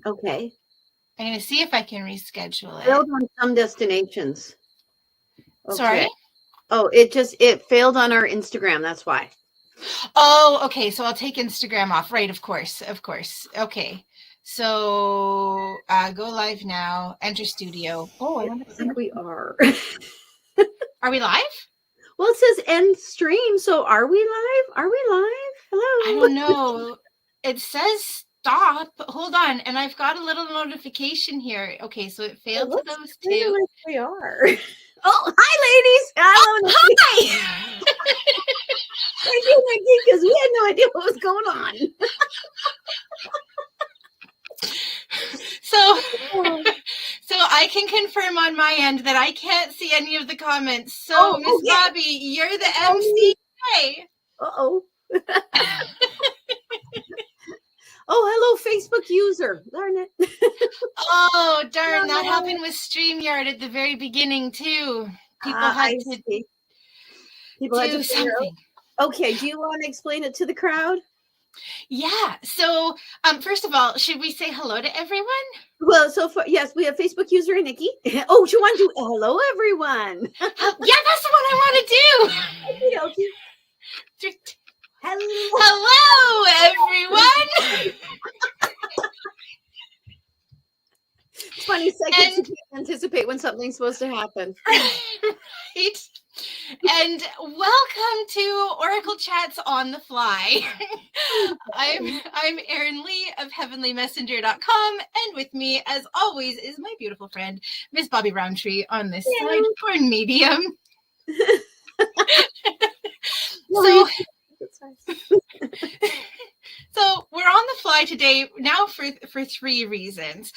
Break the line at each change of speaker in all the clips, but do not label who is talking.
Okay.
I'm going to see if I can reschedule it.
Failed on some destinations. Okay.
Sorry?
Oh, it failed on our Instagram. That's why.
Oh, okay. So I'll take Instagram off. Right. Of course. Okay. So go live now. Enter studio. Oh,
I think we are.
Are we live?
Well, it says end stream. So are we live? Are we live? Hello.
I don't know. It says stop. Hold on. And I've got a little notification here. Okay. So it failed to those two.
Like we are. Oh, hi, ladies. Hello.
Hi.
Thank you, Nikki, because we had no idea what was going on.
So I can confirm on my end that I can't see any of the comments. So, Miss Bobbi, you're the MC today.
Uh-oh. Oh, hello, Facebook user. Darn it.
Oh, darn. That happened with StreamYard at the very beginning, too. People had to do something.
Okay, do you want to explain it to the crowd?
Yeah. So, first of all, should we say hello to everyone?
Well, yes, we have Facebook user Nikki. Oh, you want to do hello, everyone?
Yeah, that's what I want to do.
Okay.
Hello, everyone.
20 seconds to anticipate when something's supposed to happen.
Right. And welcome to Oracle Chats on the Fly. I'm Erin Lee of heavenlymessenger.com, and with me, as always, is my beautiful friend, Miss Bobbi Rowntree on this side for Medium. So we're on the fly today now for three reasons.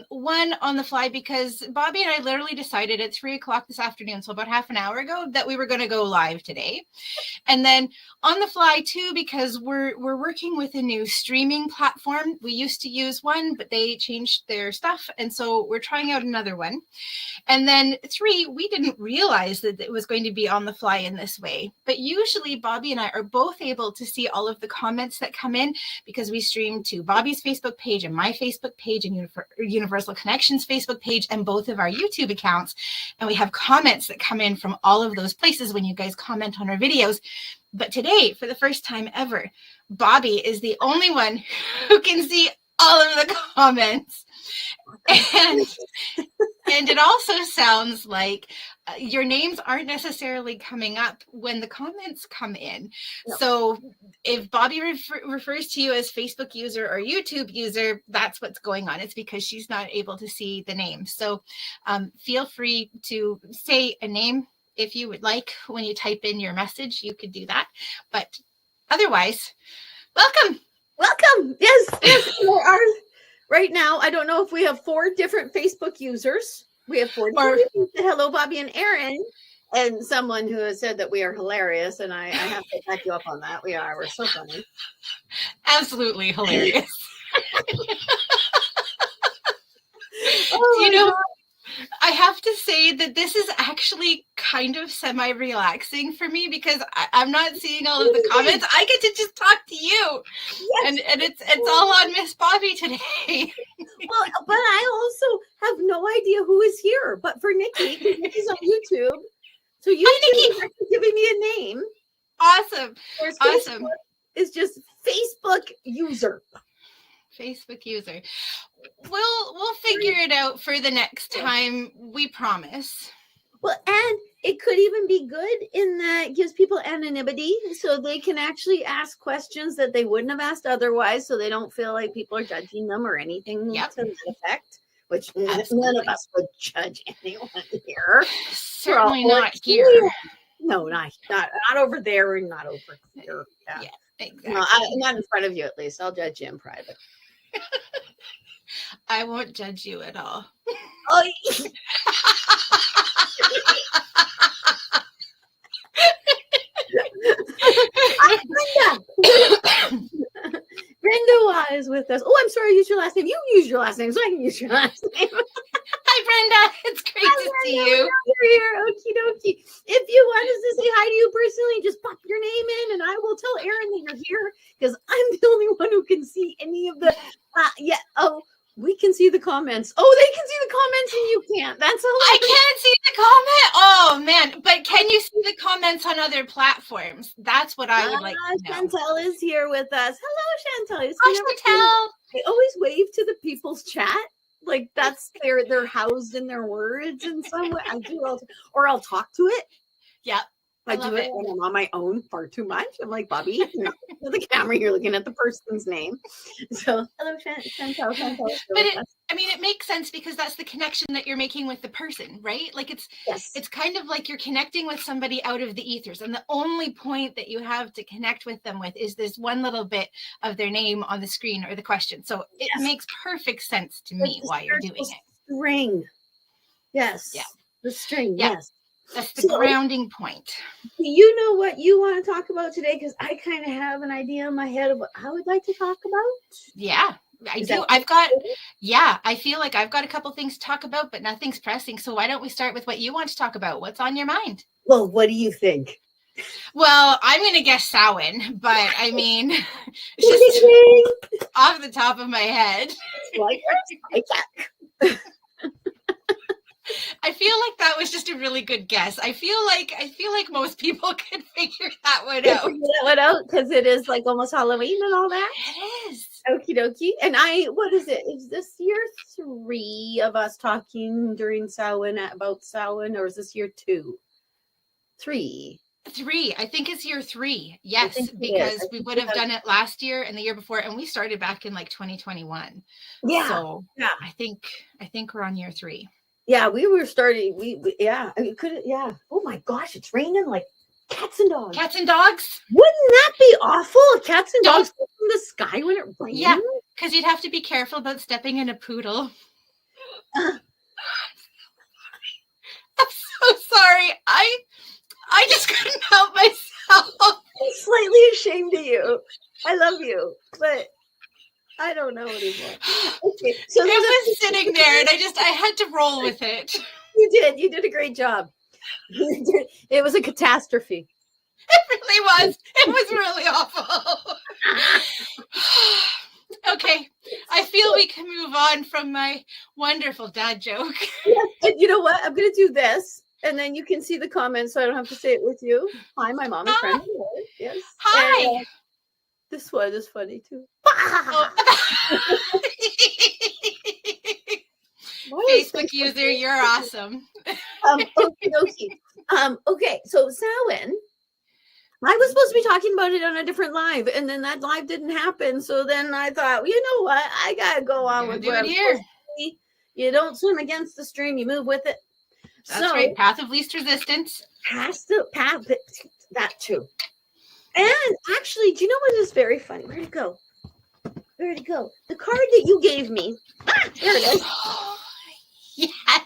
One, on the fly because Bobbi and I literally decided at 3:00 this afternoon, so about half an hour ago, that we were going to go live today. And then on the fly too, because we're working with a new streaming platform. We used to use one, but they changed their stuff, and so we're trying out another one. And then 3, we didn't realize that it was going to be on the fly in this way. But usually Bobbi and I are both able to see all of the comments that come in because we stream to Bobbi's Facebook page and my Facebook page and Universal Connections Facebook page and both of our YouTube accounts. And we have comments that come in from all of those places when you guys comment on our videos. But today, for the first time ever, Bobbi is the only one who can see all of the comments. And it also sounds like your names aren't necessarily coming up when the comments come in. No. So if Bobbi refers to you as Facebook user or YouTube user, that's what's going on. It's because she's not able to see the name. So feel free to say a name if you would like. When you type in your message, you could do that. But otherwise, welcome.
Yes. Right now, I don't know if we have 4 different Facebook users. We have 4 different Hello, Bobbi and Erin, and someone who has said that we are hilarious, and I have to back you up on that. We're so funny.
Absolutely hilarious.
God.
I have to say that this is actually kind of semi-relaxing for me because I'm not seeing all of the comments. I get to just talk to you. Yes. And it's all on Miss Bobbi today.
Well, but I also have no idea who is here. But for Nikki, because Nikki's on YouTube. So YouTube is actually giving me a name.
Awesome.
Awesome. It's just Facebook user.
We'll figure it out for the next time, we promise.
Well, and it could even be good in that it gives people anonymity so they can actually ask questions that they wouldn't have asked otherwise, so they don't feel like people are judging them or anything to that effect, which none of us would judge anyone here.
Certainly not here.
No, not over there and not over here.
Yeah, exactly.
No, not in front of you, at least. I'll judge you in private.
I won't judge you at all.
Oh, Brenda is with us. Oh, I'm sorry, I used your last name. You use your last name, so I can use your last name.
Hi, Brenda. It's great to see you.
You're here. Okie dokie. If you want us to say hi to you personally, just pop your name in, and I will tell Erin that you're here because I'm the only one who can see any of the. We can see the comments. Oh, they can see the comments and you can't. That's hilarious.
I can't see the comment. Oh man, but can you see the comments on other platforms? That's what I would like to know.
Chantel is here with us. Hello, Chantel.
Hi, Chantel.
I always wave to the people's chat. Like that's they're housed in their words in some way. I do or I'll talk to it.
Yep.
I do it when I'm on my own far too much. I'm like, Bobbi, the camera, you're looking at the person's name. So, hello, Chantel.
But it makes sense because that's the connection that you're making with the person, right? Like it's kind of like you're connecting with somebody out of the ethers. And the only point that you have to connect with them with is this one little bit of their name on the screen or the question. So it makes perfect sense to me why you're doing it.
String. Yes. Yeah. The string.
Yeah. Yes. That's the grounding point.
Do you know what you want to talk about today? Because I kind of have an idea in my head of what I would like to talk about.
Yeah, I do. I feel like I've got a couple things to talk about, but nothing's pressing. So why don't we start with what you want to talk about? What's on your mind?
Well, what do you think?
Well, I'm going to guess Samhain, but I mean, just off the top of my head. I feel like that was just a really good guess. I feel like most people could figure that one out.
Because it is like almost Halloween and all that.
It is.
Okie dokie. And what is it? Is this year 3 of us talking during Samhain about Samhain, or is this year 2? 3.
3. I think it's year 3. Yes, because we would have done it last year and the year before, and we started back in like 2021.
Yeah.
So I think we're on year 3.
Yeah, we were starting. Oh my gosh, it's raining like cats and dogs.
Cats and dogs?
Wouldn't that be awful? Cats and dogs from the sky when it rains?
Yeah, because you'd have to be careful about stepping in a poodle. I'm so sorry. I just couldn't help myself.
I'm slightly ashamed of you. I love you, but I don't know anymore. Okay, so
it was sitting there, and I had to roll with it.
You did a great job. It was a catastrophe.
It really was. It was really awful. Okay, I feel we can move on from my wonderful dad joke.
Yeah, and you know what? I'm going to do this, and then you can see the comments, so I don't have to say it with you. Hi, my mom and friend. Yes.
Hi.
And, this one is funny too.
Facebook user, you're awesome.
Okay, so Samhain, I was supposed to be talking about it on a different live, and then that live didn't happen. So then I thought, you know what? I gotta go on with what I'm supposed to be. You don't swim against the stream; you move with it.
That's right. Path of least resistance.
Path that too. And actually, do you know what is very funny? Where'd it go? The card that you gave me. There it is.
Yes.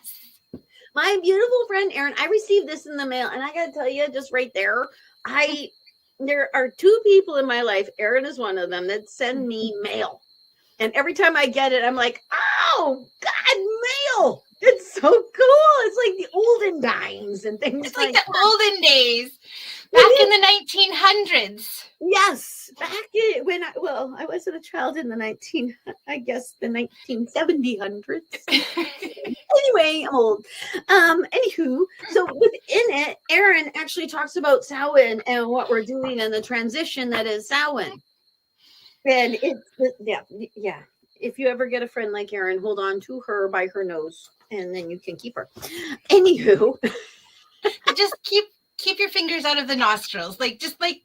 My beautiful friend Erin, I received this in the mail, and I gotta tell you, just right there, there are 2 people in my life. Erin is one of them that send me mail, and every time I get it, I'm like, "Oh God, mail! It's so cool! It's like the olden times and things.
It's like the olden days." Back in the 1900s.
Yes. Back in, when I wasn't a child in the 1970s. Anyway, I'm old. Anywho, so within it, Erin actually talks about Samhain and what we're doing and the transition that is Samhain. And yeah. If you ever get a friend like Erin, hold on to her by her nose, and then you can keep her. Anywho.
Just keep your fingers out of the nostrils, just like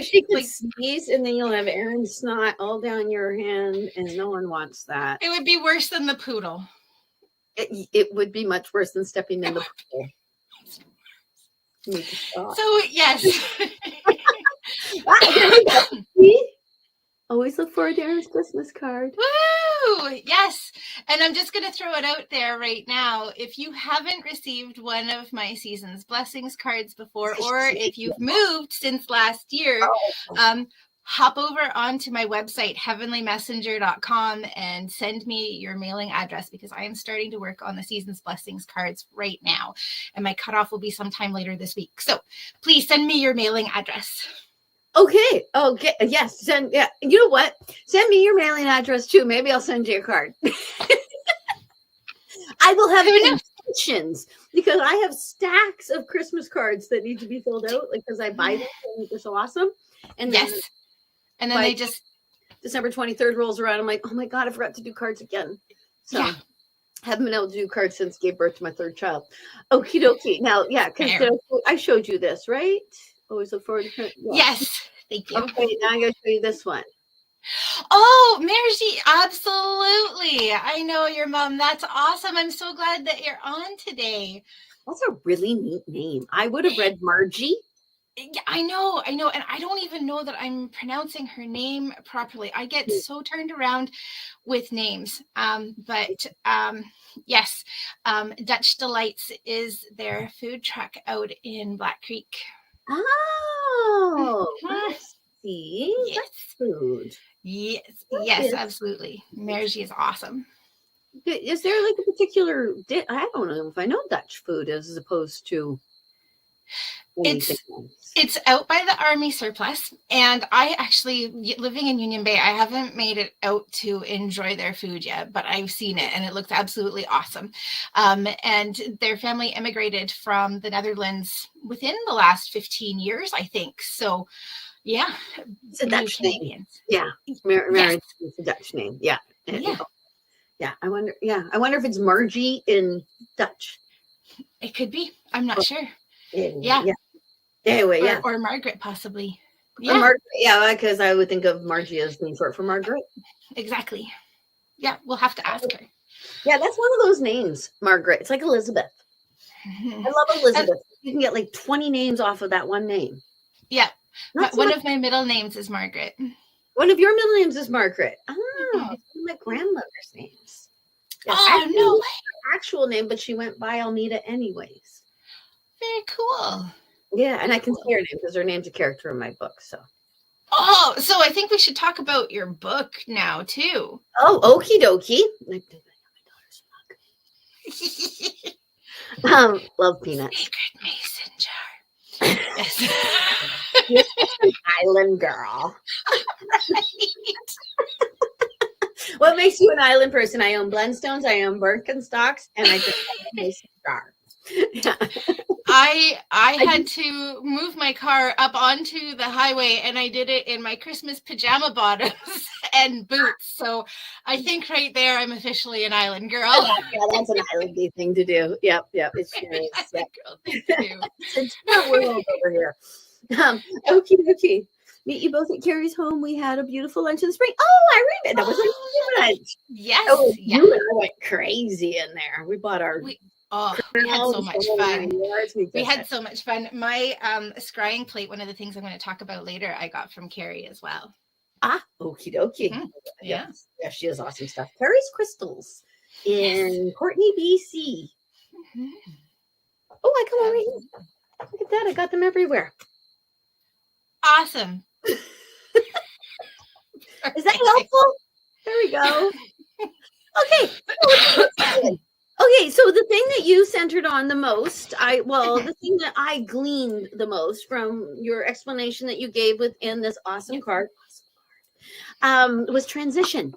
she could sneeze, and then you'll have Erin's snot all down your hand, and no one wants that.
It would be worse than the poodle.
It would be much worse than stepping in the pool.
So yes.
Always look forward to Erin's Christmas card.
Woo! Yes. And I'm just going to throw it out there right now. If you haven't received one of my Season's Blessings cards before, or if you've moved since last year, hop over onto my website, heavenlymessenger.com, and send me your mailing address, because I am starting to work on the Season's Blessings cards right now. And my cutoff will be sometime later this week. So please send me your mailing address.
Okay. Yes. You know what? Send me your mailing address too. Maybe I'll send you a card. I will have
Who knows?
intentions because I have stacks of Christmas cards that need to be filled out, like because I buy them and they're so awesome. And then
Yes. And then they just
December 23rd rolls around. I'm like, oh my God, I forgot to do cards again. So
Yeah.
haven't been able to do cards since gave birth to my third child. Okie dokie. Now, yeah, because I showed you this, right? Always look forward to it. Yeah.
Yes. Thank you.
Okay, now I'm going to show you this one.
Oh, Margie, absolutely. I know your mom. That's awesome. I'm so glad that you're on today.
That's a really neat name. I would have read Margie.
Yeah, I know. And I don't even know that I'm pronouncing her name properly. I get so turned around with names. But yes, Dutch Delights is their food truck out in Black Creek.
Oh, I see.
Yes.
That's food.
Yes, absolutely. Margie is awesome.
Is there like a particular I don't know if I know Dutch food as opposed to anything else.
It's out by the Army surplus, and I actually, living in Union Bay, I haven't made it out to enjoy their food yet, but I've seen it and it looks absolutely awesome. And their family immigrated from the Netherlands within the last 15 years, I think. So yeah,
it's a Dutch name. Yeah, Marriage is a Dutch name. Yeah. Yeah. I wonder if it's Margie in Dutch.
It could be. I'm not sure.
Yeah. Anyway,
or Margaret possibly.
Yeah, because I would think of Margie as being short for Margaret.
Exactly. Yeah, we'll have to ask her.
Yeah, that's one of those names, Margaret. It's like Elizabeth. I love Elizabeth. You can get like 20 names off of that one name.
Yeah. One of my middle names is Margaret.
One of your middle names is Margaret. Oh, one of my grandmother's names.
Yeah, no way.
Her actual name, but she went by Almeida anyways.
Very cool.
Yeah, and I can say her name because her name's a character in my book. So
I think we should talk about your book now too.
Oh, okie dokie. Love peanuts.
Sacred mason jar.
Yes. An island girl.
Right.
What makes you an island person? I own Blendstones, I own Birkenstocks, and I just have a mason jar.
I had to move my car up onto the highway, and I did it in my Christmas pajama bottoms and boots. So I think right there, I'm officially an island girl.
Yeah, that's an islandy thing to do. Yep. It's serious. It's a world over here. Okie dokie. Meet you both at Carrie's home. We had a beautiful lunch in the spring. Oh, I remember that was a lunch.
Yes.
Oh, you and I went crazy in there. We bought our.
We had so much fun. We had so much fun. My scrying plate, one of the things I'm going to talk about later, I got from Carrie as well.
Okie dokie.
Mm-hmm.
Yeah, she has awesome stuff. Carrie's Crystals in Courtney, BC. Mm-hmm. Oh, I come over here. Look at that. I got them everywhere.
Awesome.
Is that helpful? There we go. Okay. Okay, so the thing that you centered on the most, the thing that I gleaned the most from your explanation that you gave within this awesome card, was transition.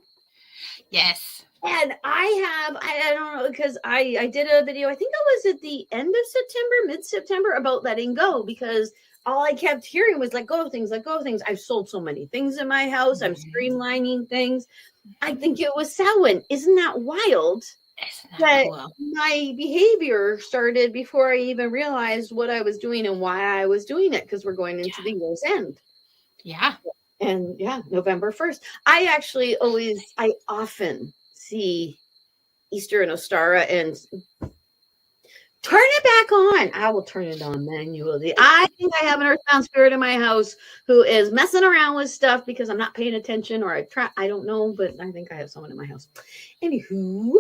Yes.
And I don't know, because I did a video, I think it was at the end of September, mid-September, about letting go, because all I kept hearing was let go of things. I've sold so many things in my house. I'm streamlining things. I think it was Samhain. Isn't that wild? That cool? My behavior started before I even realized what I was doing and why I was doing it, because we're going into the year's end.
Yeah.
And November 1st. I often see Easter and Ostara and turn it back on. I will turn it on manually. I think I have an earthbound spirit in my house who is messing around with stuff because I'm not paying attention, or I don't know, but I think I have someone in my house. Anywho,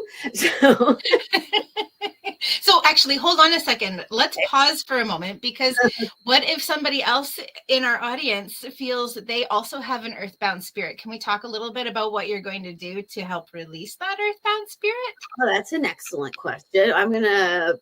so actually, hold on a second. Let's pause for a moment, because what if somebody else in our audience feels that they also have an earthbound spirit? Can we talk a little bit about what you're going to do to help release that earthbound spirit?
Oh, that's an excellent question. I'm going to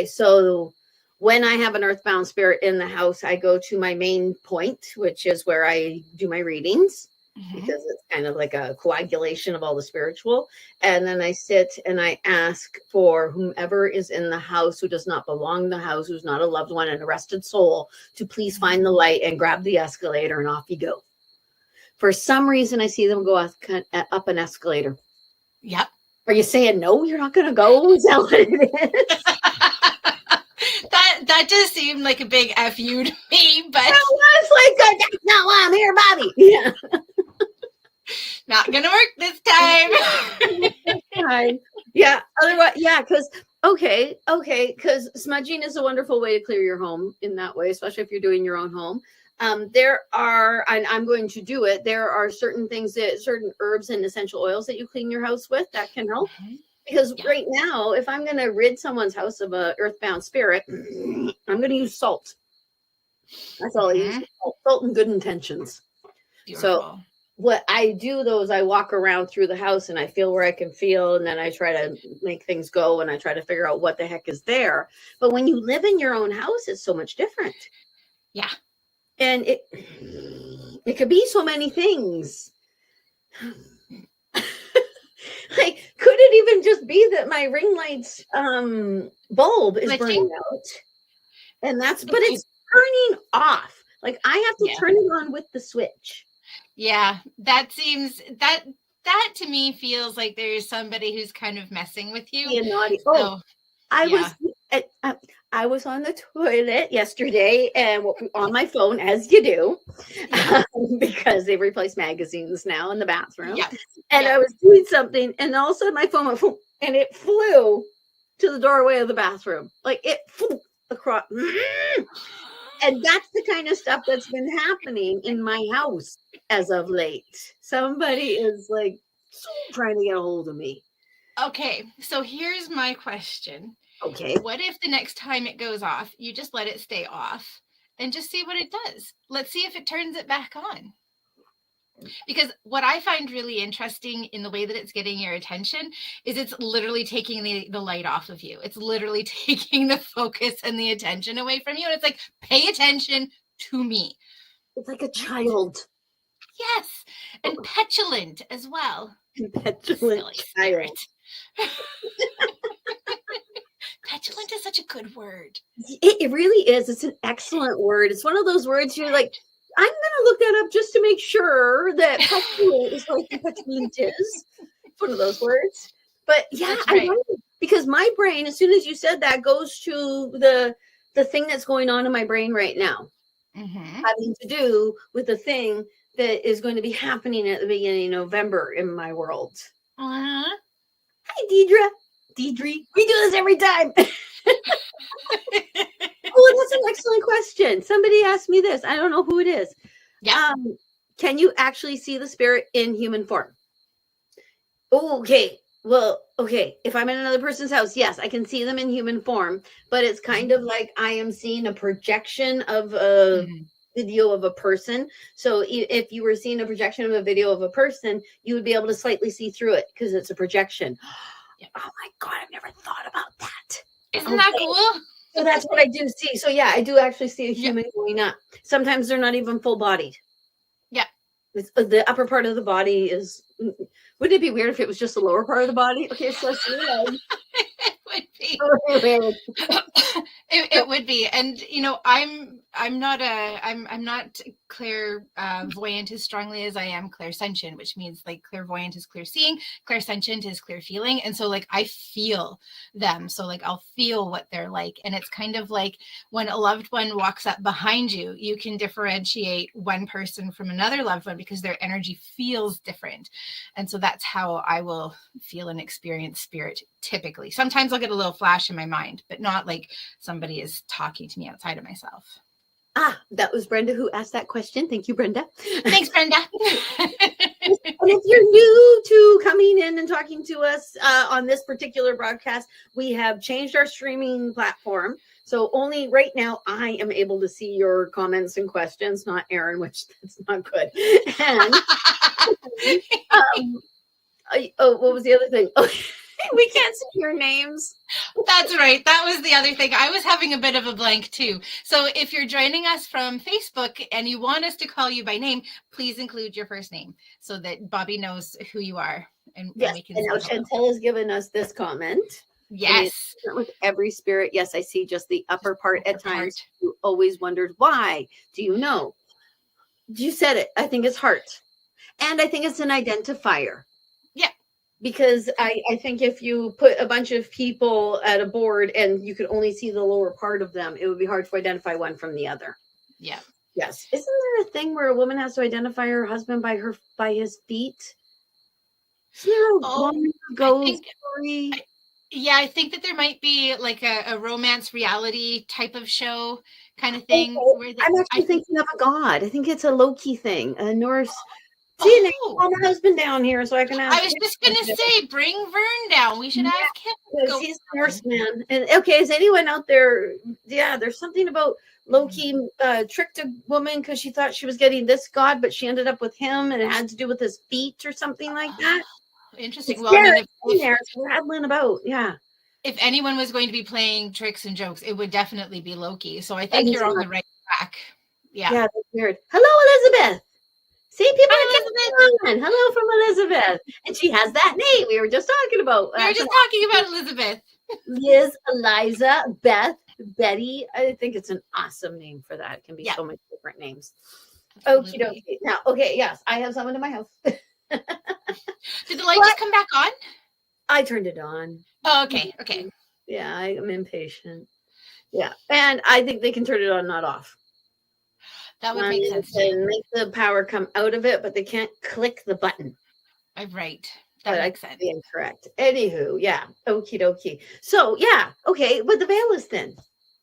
so when I have an earthbound spirit in the house, I go to my main point, which is where I do my readings. because it's kind of like a coagulation of all the spiritual. And then I sit and I ask for whomever is in the house who does not belong in the house, who's not a loved one, an arrested soul, to please find the light and grab the escalator, and off you go. For some reason, I see them go up an escalator.
Yep.
Are you saying no? You're not going to go? Is that what it is?
That does seem like a big F you to me, but
that was like, that's not why I'm here, Bobbi. Yeah.
Not gonna work this time.
Yeah. Otherwise, yeah, because because smudging is a wonderful way to clear your home in that way, especially if you're doing your own home. There are, and I'm going to do it, there are certain things certain herbs and essential oils that you clean your house with that can help. Because right now, if I'm going to rid someone's house of a earthbound spirit, I'm going to use salt. That's all I use. Salt and good intentions. Beautiful. So what I do, though, is I walk around through the house and I feel where I can feel, and then I try to make things go, and I try to figure out what the heck is there. But when you live in your own house, it's so much different.
Yeah.
And it could be so many things. Like, could it even just be that my ring light's bulb is burning out? And but it's turning off. Like, I have to turn it on with the switch. Yeah,
that seems that to me feels like there's somebody who's kind of messing with you.
Yeah, naughty. Oh, I was on the toilet yesterday and on my phone, as you do, because they replace magazines now in the bathroom. Yeah. And I was doing something, and all of a sudden my phone went, and it flew to the doorway of the bathroom. Like, it flew across. And that's the kind of stuff that's been happening in my house as of late. Somebody is like trying to get a hold of me.
Okay, so here's my question.
Okay.
What if the next time it goes off, you just let it stay off and just see what it does? Let's see if it turns it back on. Because what I find really interesting in the way that it's getting your attention is it's literally taking the light off of you. It's literally taking the focus and the attention away from you. And it's like, pay attention to me.
It's like a child.
Yes. And petulant as well.
Petulant child.
Petulant is such a good word.
It really is. It's an excellent word. It's one of those words you're like, I'm going to look that up just to make sure that petulant is like petulant is. It's one of those words. But yeah, right. I know, because my brain, as soon as you said that, goes to the thing that's going on in my brain right now, having to do with the thing that is going to be happening at the beginning of November in my world. Hi, Deidre. We do this every time. Oh, that's an excellent question. Somebody asked me this. I don't know who it is.
Yeah.
Can you actually see the spirit in human form? Oh, okay. Well, okay. If I'm in another person's house, yes, I can see them in human form, but it's kind of like I am seeing a projection of a video of a person. So if you were seeing a projection of a video of a person, you would be able to slightly see through it because it's a projection. Oh my God, I've never thought about that.
Isn't that cool?
So that's what I do see. So yeah, I do actually see a human going up. Sometimes they're not even full bodied.
Yeah.
The upper part of the body is, wouldn't it be weird if it was just the lower part of the body? Okay, so
it would be. It would be. And you know, I'm not clairvoyant as strongly as I am clairsentient, which means like clairvoyant is clear seeing, clairsentient is clear feeling. And so like I feel them. So like I'll feel what they're like. And it's kind of like when a loved one walks up behind you, you can differentiate one person from another loved one because their energy feels different. And so that's how I will feel and experience spirit typically. Sometimes I'll get a little flash in my mind, but not like somebody is talking to me outside of myself.
That was Brenda who asked that question. Thank you, Brenda.
Thanks, Brenda.
And if you're new to coming in and talking to us on this particular broadcast, we have changed our streaming platform. So only right now I am able to see your comments and questions, not Erin, which that's not good. And what was the other thing? We can't see your names.
That's right. That was the other thing. I was having a bit of a blank too. So if you're joining us from Facebook and you want us to call you by name, please include your first name so that Bobbi knows who you are. And
Yes,
we can
and now Chantel has given us this comment.
Yes.
With every spirit, yes, I see just the upper part at times. You always wondered why. Do you know? You said it. I think it's heart. And I think it's an identifier.
Yeah.
Because I think if you put a bunch of people at a board and you could only see the lower part of them, it would be hard to identify one from the other.
Yeah.
Yes. Isn't there a thing where a woman has to identify her husband by his feet? Isn't there a long ghost story?
I think that there might be like a romance reality type of show kind of thing.
Okay. I'm actually thinking of a god. I think it's a Loki thing, a Norse. See, now call my husband down here so I can ask.
I was just going to say, bring Vern down. We should ask him.
Because he's a Norseman. And okay, is anyone out there? Yeah, there's something about Loki tricked a woman because she thought she was getting this god, but she ended up with him, and it had to do with his feet or something like that.
Interesting.
Well, I mean, it's rattling about. Yeah.
If anyone was going to be playing tricks and jokes, it would definitely be Loki. So I think you're on the right track. Yeah.
Yeah, that's weird. Hello, Elizabeth. See, people are getting on. Hello from Elizabeth. And she has that name we were just talking about.
We were just talking about Elizabeth.
Liz, Eliza, Beth, Betty. I think it's an awesome name for that. It can be so many different names. Okie dokie. Now, okay, yes, I have someone in my house.
Did the light just come back on?
I turned it on.
Oh, okay. Okay.
Yeah, I'm impatient. Yeah. And I think they can turn it on, not off.
That would make sense.
And make the power come out of it, but they can't click the button.
Right. That makes sense.
Incorrect. Anywho, yeah. Okie dokie. So, yeah. Okay. But the veil is thin.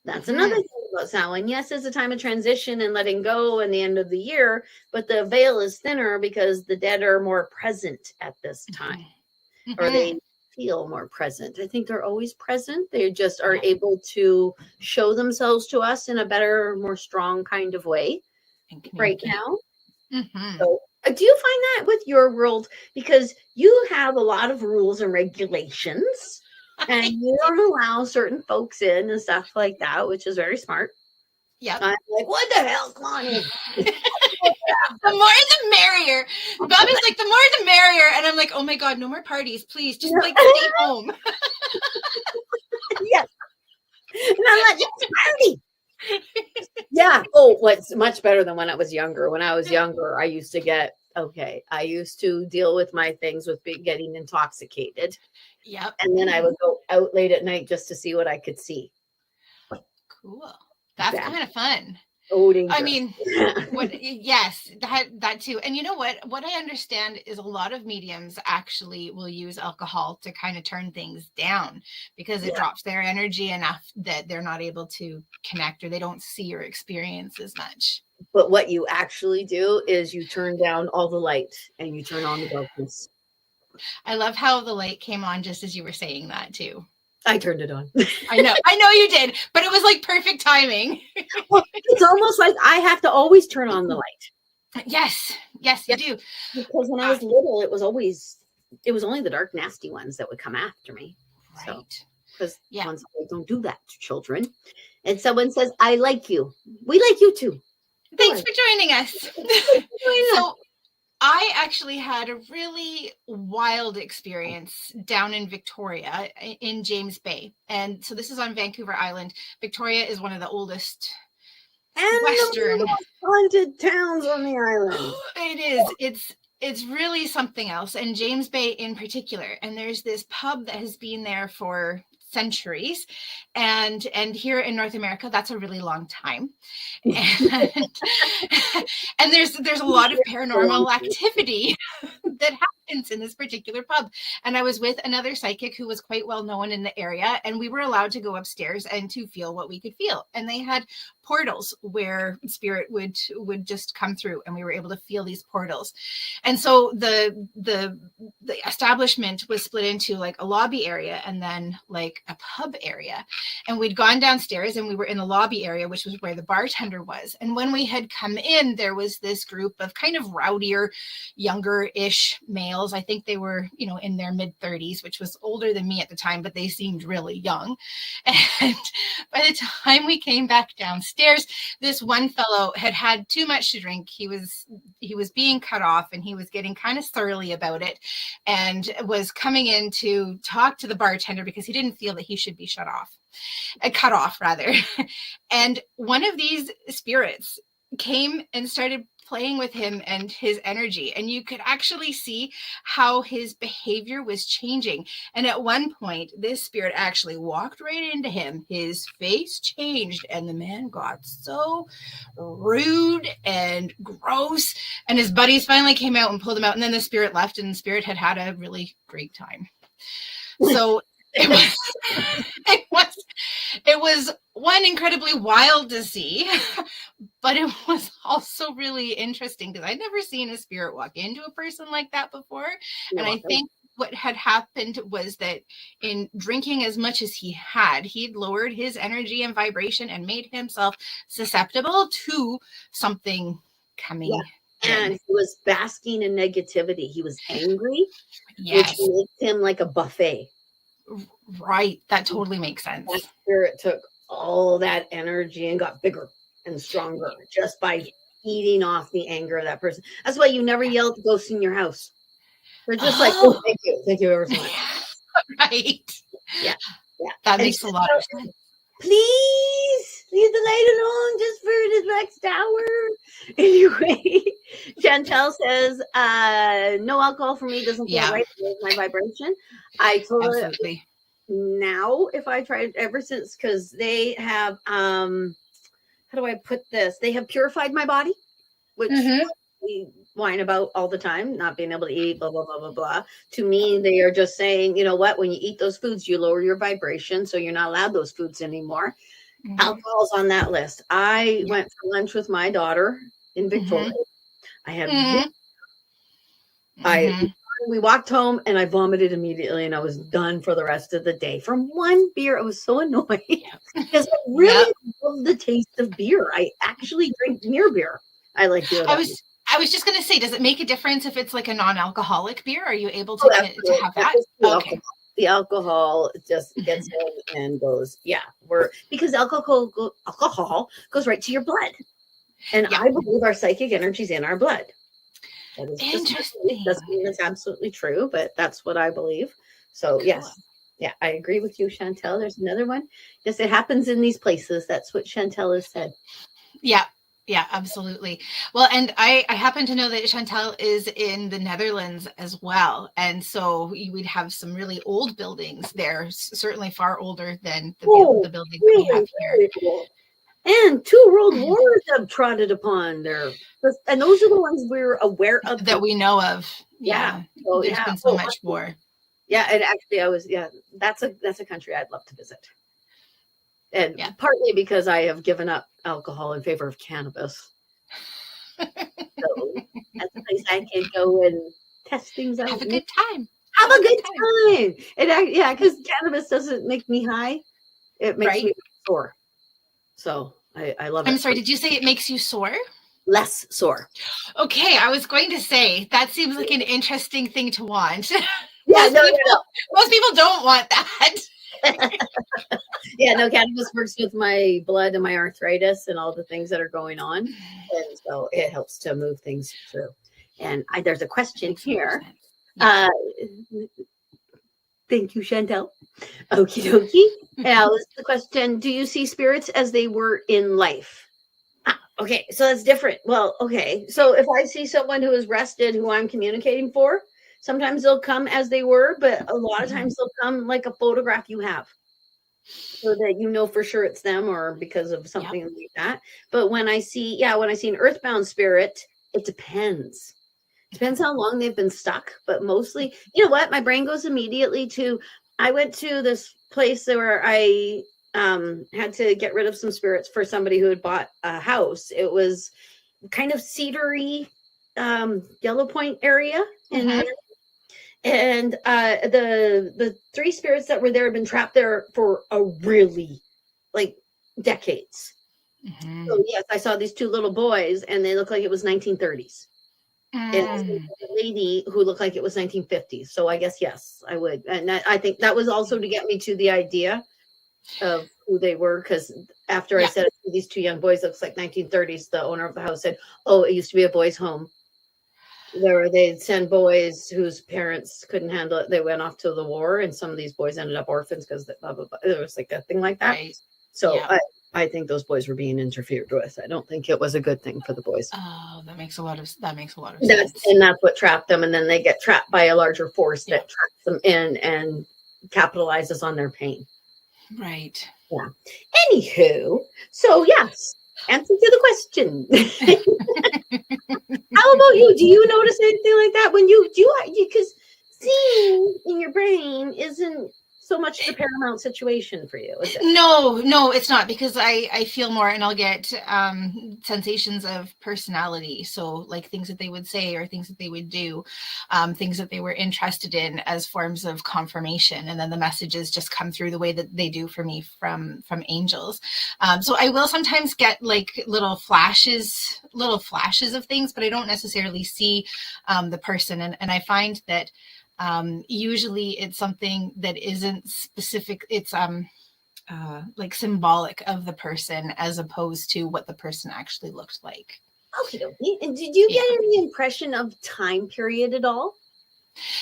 That's another thing about Samhain. Yes, it's a time of transition and letting go and the end of the year, but the veil is thinner because the dead are more present at this time, or they feel more present. I think they're always present. They just are able to show themselves to us in a better, more strong kind of way right now. So, do you find that with your world? Because you have a lot of rules and regulations. And you don't allow certain folks in and stuff like that, which is very smart.
Yeah.
I'm like, what the hell? Come on in.
The more the merrier. Bobbi's like, the more the merrier. And I'm like, oh my God, no more parties, please. Just like stay home.
Yes. And I'm like, it's a party. Yeah. Oh, what's much better than when I was younger. When I was younger, I used to deal with my things with getting intoxicated.
Yep.
And then I would go out late at night just to see what I could see.
Cool. That's kind of fun.
Oh, dangerous.
I mean, yes, that too. And you know what I understand is a lot of mediums actually will use alcohol to kind of turn things down because it drops their energy enough that they're not able to connect or they don't see or experience as much.
But what you actually do is you turn down all the light and you turn on the darkness.
I love how the light came on just as you were saying that too.
I turned it on.
I know you did, but it was like perfect timing.
Well, it's almost like I have to always turn on the light.
Yes, you do.
Because when I was little, it was only the dark, nasty ones that would come after me.
Right.
So, because ones like, don't do that to children. And someone says, I like you. We like you too.
Thanks for joining us. So I actually had a really wild experience down in Victoria in James Bay. And so this is on Vancouver Island. Victoria is one of the oldest
and
Western
haunted towns on the island.
It is. It's really something else. And James Bay in particular. And there's this pub that has been there for centuries, and here in North America that's a really long time, and there's a lot of paranormal activity that happens in this particular pub. And I was with another psychic who was quite well known in the area, and we were allowed to go upstairs and to feel what we could feel. And they had portals where spirit would just come through, and we were able to feel these portals. And so the establishment was split into like a lobby area and then like a pub area. And we'd gone downstairs and we were in the lobby area, which was where the bartender was. And when we had come in, there was this group of kind of rowdier, younger-ish male males. I think they were, in their mid 30s, which was older than me at the time, but they seemed really young. And by the time we came back downstairs, this one fellow had had too much to drink. He was being cut off, and he was getting kind of surly about it, and was coming in to talk to the bartender because he didn't feel that he should be cut off rather. And one of these spirits came and started playing with him and his energy, and you could actually see how his behavior was changing. And at one point, this spirit actually walked right into him. His face changed, and the man got so rude and gross, and his buddies finally came out and pulled him out, and then the spirit left, and the spirit had a really great time. So it was one, incredibly wild to see, but it was also really interesting because I'd never seen a spirit walk into a person like that before. And I think what had happened was that in drinking as much as he'd lowered his energy and vibration and made himself susceptible to something coming.
Yeah. And he was basking in negativity. He was angry,
yes,
which makes him like a buffet.
Right. That totally makes sense.
That spirit took all that energy and got bigger and stronger just by eating off the anger of that person. That's why you never yell at the ghosts in your house. They're just like, oh, thank you ever so much.
Right.
Yeah.
That makes a lot of sense.
Please leave the light alone just for this next hour. Anyway, Chantel says, no alcohol for me doesn't feel right with my vibration. I totally
absolutely.
Now, if I tried ever since, because they have, how do I put this? They have purified my body, which we whine about all the time, not being able to eat, blah, blah, blah, blah, blah. To me, they are just saying, you know what, when you eat those foods, you lower your vibration, so you're not allowed those foods anymore. Alcohol's on that list. I went for lunch with my daughter in Victoria. I had we walked home and I vomited immediately, and I was done for the rest of the day from one beer. I was so annoyed because I really love the taste of beer. I actually drink near beer. I like beer.
I was just going to say, does it make a difference if it's like a non-alcoholic beer? Are you able to have that?
Okay. The alcohol just gets in and goes, because alcohol goes right to your blood. And I believe our psychic energy is in our blood. That is interesting. Doesn't mean it's absolutely true, but that's what I believe. So yes. Yeah, I agree with you, Chantel. There's another one. Yes, it happens in these places. That's what Chantel has said.
Yeah, absolutely. Well, and I happen to know that Chantel is in the Netherlands as well. And so we'd have some really old buildings there, certainly far older than the building that we have here.
Cool. And 2 world wars have trotted upon there. And those are the ones we're aware of.
That we know of. Yeah.
So,
there's been so much war.
Yeah, and actually that's a country I'd love to visit. And partly because I have given up alcohol in favor of cannabis. So that's a place I can go and test things out.
Have a good time.
Have a good time. Because cannabis doesn't make me high. It makes me sore. So I love it.
I'm sorry, did you say it makes you sore?
Less sore.
Okay, I was going to say, that seems like an interesting thing to want.
Most
people don't want that.
Cannabis works with my blood and my arthritis and all the things that are going on. And so it helps to move things through. And there's a question here. Thank you, Chantel. Okie dokie. Now, this is the question. Do you see spirits as they were in life? Okay, so that's different. Well, okay. So if I see someone who is rested, who I'm communicating for, sometimes they'll come as they were, but a lot of times they'll come like a photograph you have, so that you know for sure it's them, or because of something like that. But when I see an earthbound spirit, it depends. Depends how long they've been stuck. But mostly, you know what? My brain goes immediately to, I went to this place where I had to get rid of some spirits for somebody who had bought a house. It was kind of cedary, Yellow Point area in there. And the 3 spirits that were there had been trapped there for a really, decades. So yes, I saw these 2 little boys, and they look like it was 1930s. It's a lady who looked like it was 1950. So I guess, yes, I would. And I think that was also to get me to the idea of who they were. Because after I said these two young boys, looks like 1930s, the owner of the house said, oh, it used to be a boys' home. Where they'd send boys whose parents couldn't handle it. They went off to the war, and some of these boys ended up orphans because blah, blah, blah. There was like a thing like that. Right. So I think those boys were being interfered with. I don't think it was a good thing for the boys.
Oh, that makes a lot of sense.
And that's what trapped them. And then they get trapped by a larger force that traps them in and capitalizes on their pain.
Right.
Yeah. Anywho, so yes, answer to the question. How about you? Do you notice anything like that when you do? Because seeing in your brain isn't so much the paramount situation for you, is it?
No, it's not, because I feel more, and I'll get sensations of personality. So like things that they would say or things that they would do, things that they were interested in as forms of confirmation. And then the messages just come through the way that they do for me from angels. So I will sometimes get like little flashes of things, but I don't necessarily see the person. And I find that usually it's something that isn't specific. It's like symbolic of the person as opposed to what the person actually looked like.
Okay. And did you get any impression of time period at all?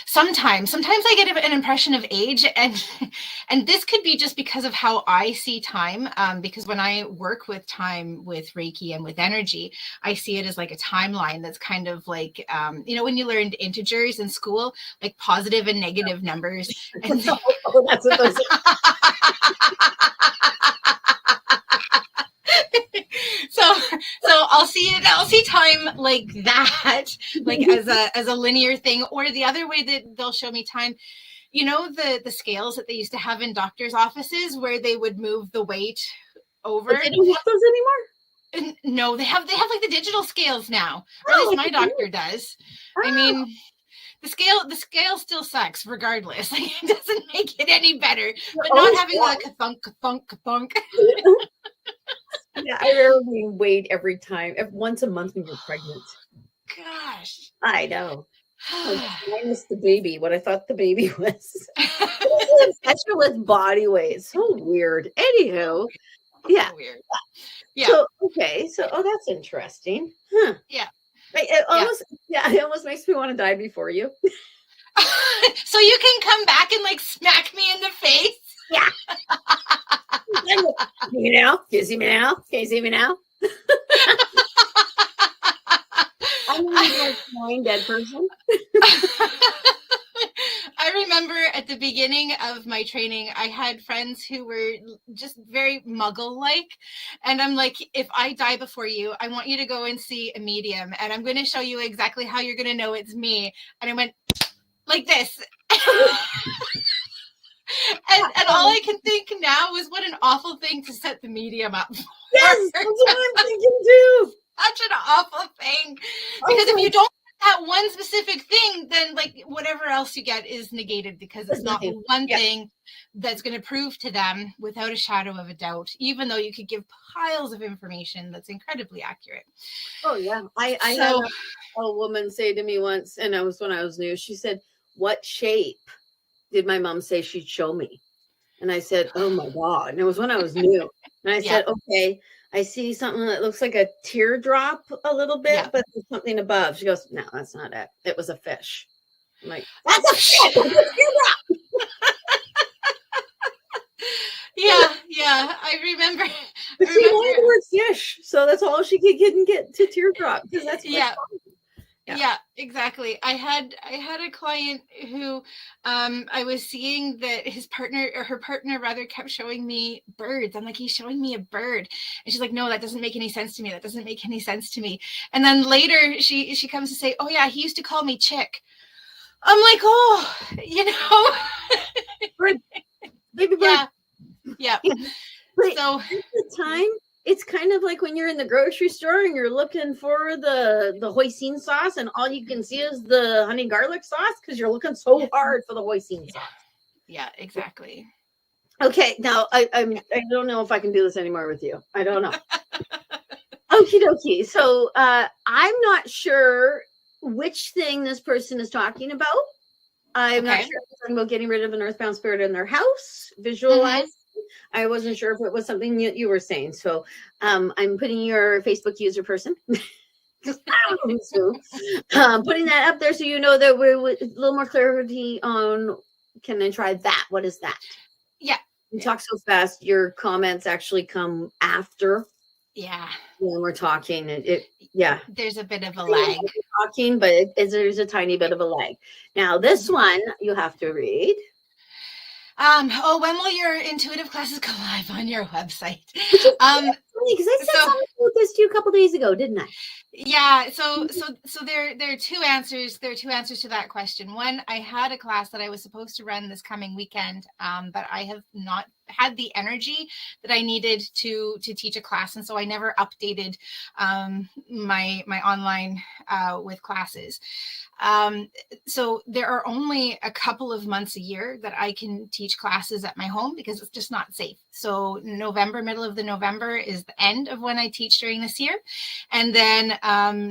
Sometimes I get an impression of age, and this could be just because of how I see time. Because when I work with time with Reiki and with energy, I see it as like a timeline that's kind of like, when you learned integers in school, like positive and negative numbers. And that's what those are. So I'll see time like that, like as a linear thing. Or the other way that they'll show me time, the scales that they used to have in doctors' offices where they would move the weight over.
But they don't have those anymore?
No, they have like the digital scales now. Or at least my doctor does. I mean, the scale still sucks regardless. Like, it doesn't make it any better. But not having like a thunk.
Yeah, I remember being weighed every time. Once a month we were pregnant.
Gosh.
I know. Minus the baby, what I thought the baby was. Obsession with body weight. So weird. Anywho. Yeah. So weird. Yeah. So, okay. So, that's interesting. Huh.
Yeah.
It almost makes me want to die before you.
So you can come back and like smack me in the face?
Yeah. You know? Can you see me now? Can you see me now? I'm like a blind dead person.
I remember at the beginning of my training, I had friends who were just very muggle-like. And I'm like, if I die before you, I want you to go and see a medium. And I'm going to show you exactly how you're going to know it's me. And I went like this. And all I can think now is what an awful thing to set the medium up for.
Yes, that's what I'm thinking too.
Such an awful thing. Because if you don't get that one specific thing, then like whatever else you get is negated, because it's not one thing that's going to prove to them without a shadow of a doubt, even though you could give piles of information that's incredibly accurate.
Oh yeah. I had a woman say to me once, and it was when I was new, she said, "What shape did my mom say she'd show me?" And I said, "Oh my God." And it was when I was new. And I said, "Okay, I see something that looks like a teardrop a little bit, but there's something above." She goes, "No, that's not it. It was a fish." I'm like, "That's a fish! It's a teardrop!"
Yeah. I remember.
But she wanted the word fish, so that's all she could get to teardrop, because that's
Yeah, exactly. I had a client who I was seeing that her partner rather kept showing me birds. I'm like, "He's showing me a bird." And she's like, "No, that doesn't make any sense to me. That doesn't make any sense to me." And then later she comes to say, "Oh yeah, he used to call me Chick." I'm like, "Oh,
bird. Baby bird.
Yeah.
So at the time, it's kind of like when you're in the grocery store and you're looking for the hoisin sauce, and all you can see is the honey garlic sauce because you're looking so hard for the hoisin sauce.
Yeah, exactly.
Okay, now I don't know if I can do this anymore with you. I don't know. Okie dokie. So I'm not sure which thing this person is talking about. I'm not sure if it's talking about getting rid of an earthbound spirit in their house, visualize. I wasn't sure if it was something you were saying. So I'm putting your Facebook user person. Putting that up there so you know that we're with a little more clarity on, can I try that? What is that?
Yeah.
You talk so fast, your comments actually come after.
Yeah.
When we're talking,
there's a bit of a lag.
Talking, but there's a tiny bit of a lag. Now, this one you have to read.
When will your intuitive classes go live on your website?
Because I said something about this to you a couple days ago, didn't I?
Yeah. So there are two answers. There are two answers to that question. One, I had a class that I was supposed to run this coming weekend, but I have not had the energy that I needed to teach a class, and so I never updated my online with classes. So there are only a couple of months a year that I can teach classes at my home because it's just not safe. So middle of November is the end of when I teach during this year. And then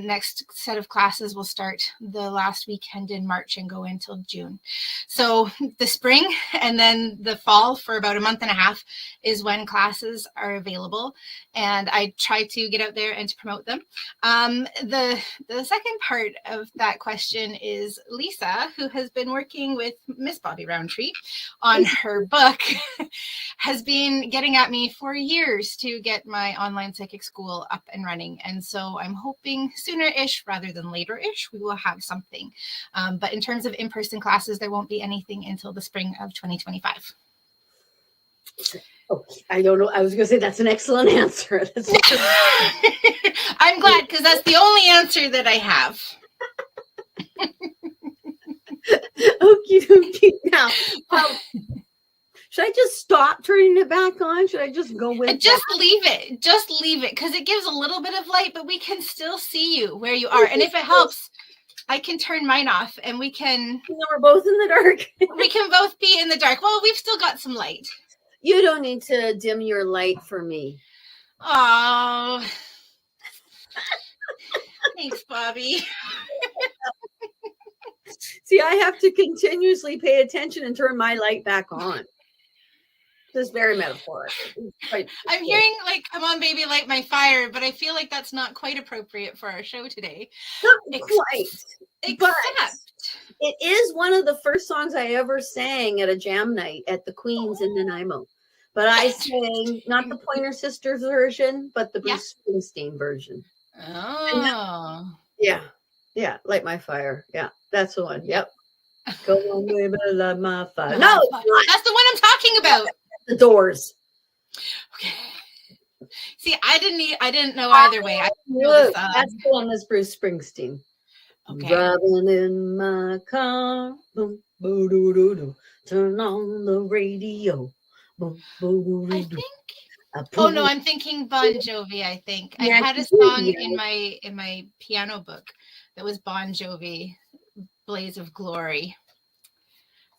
next set of classes will start the last weekend in March and go until June. So the spring and then the fall for about a month and a half is when classes are available. And I try to get out there and to promote them. The second part of that question is Lisa, who has been working with Miss Bobbi Rowntree on her book, has been getting at me for years to get my online psychic school up and running. And so I'm hoping sooner-ish rather than later-ish, we will have something. But in terms of in-person classes, there won't be anything until the spring of 2025.
Okay, I don't know. I was going to say that's an excellent answer.
I'm glad because that's the only answer that I have.
Okay. Now, should I just stop turning it back on? Should I just go with
Just leave it. Just leave it because it gives a little bit of light, but we can still see you where you are. And if it helps, I can turn mine off and we can.
We're both in the dark.
We can both be in the dark. Well, we've still got some light.
You don't need to dim your light for me.
Oh. Thanks, Bobbi.
See, I have to continuously pay attention and turn my light back on. This is very metaphoric.
I'm hearing like, come on, baby, light my fire, but I feel like that's not quite appropriate for our show today.
Not quite. But it is one of the first songs I ever sang at a jam night at the Queens in Nanaimo. But I sang not the Pointer Sisters version, but the Bruce Springsteen version.
Oh.
Yeah, light my fire. Yeah, that's the one. Yep. Go on, baby, light my fire. No,
that's the one I'm talking about.
The Doors.
Okay. See, I didn't know either way.
That's the one that's Bruce Springsteen.
Okay.
Driving in my car, boom, boo, doo, doo, doo. Turn on the radio. Boom, boo, doo, doo,
I
doo.
think. Oh no, I'm thinking Bon Jovi. I think I had a song in my piano book that was Bon Jovi, "Blaze of Glory."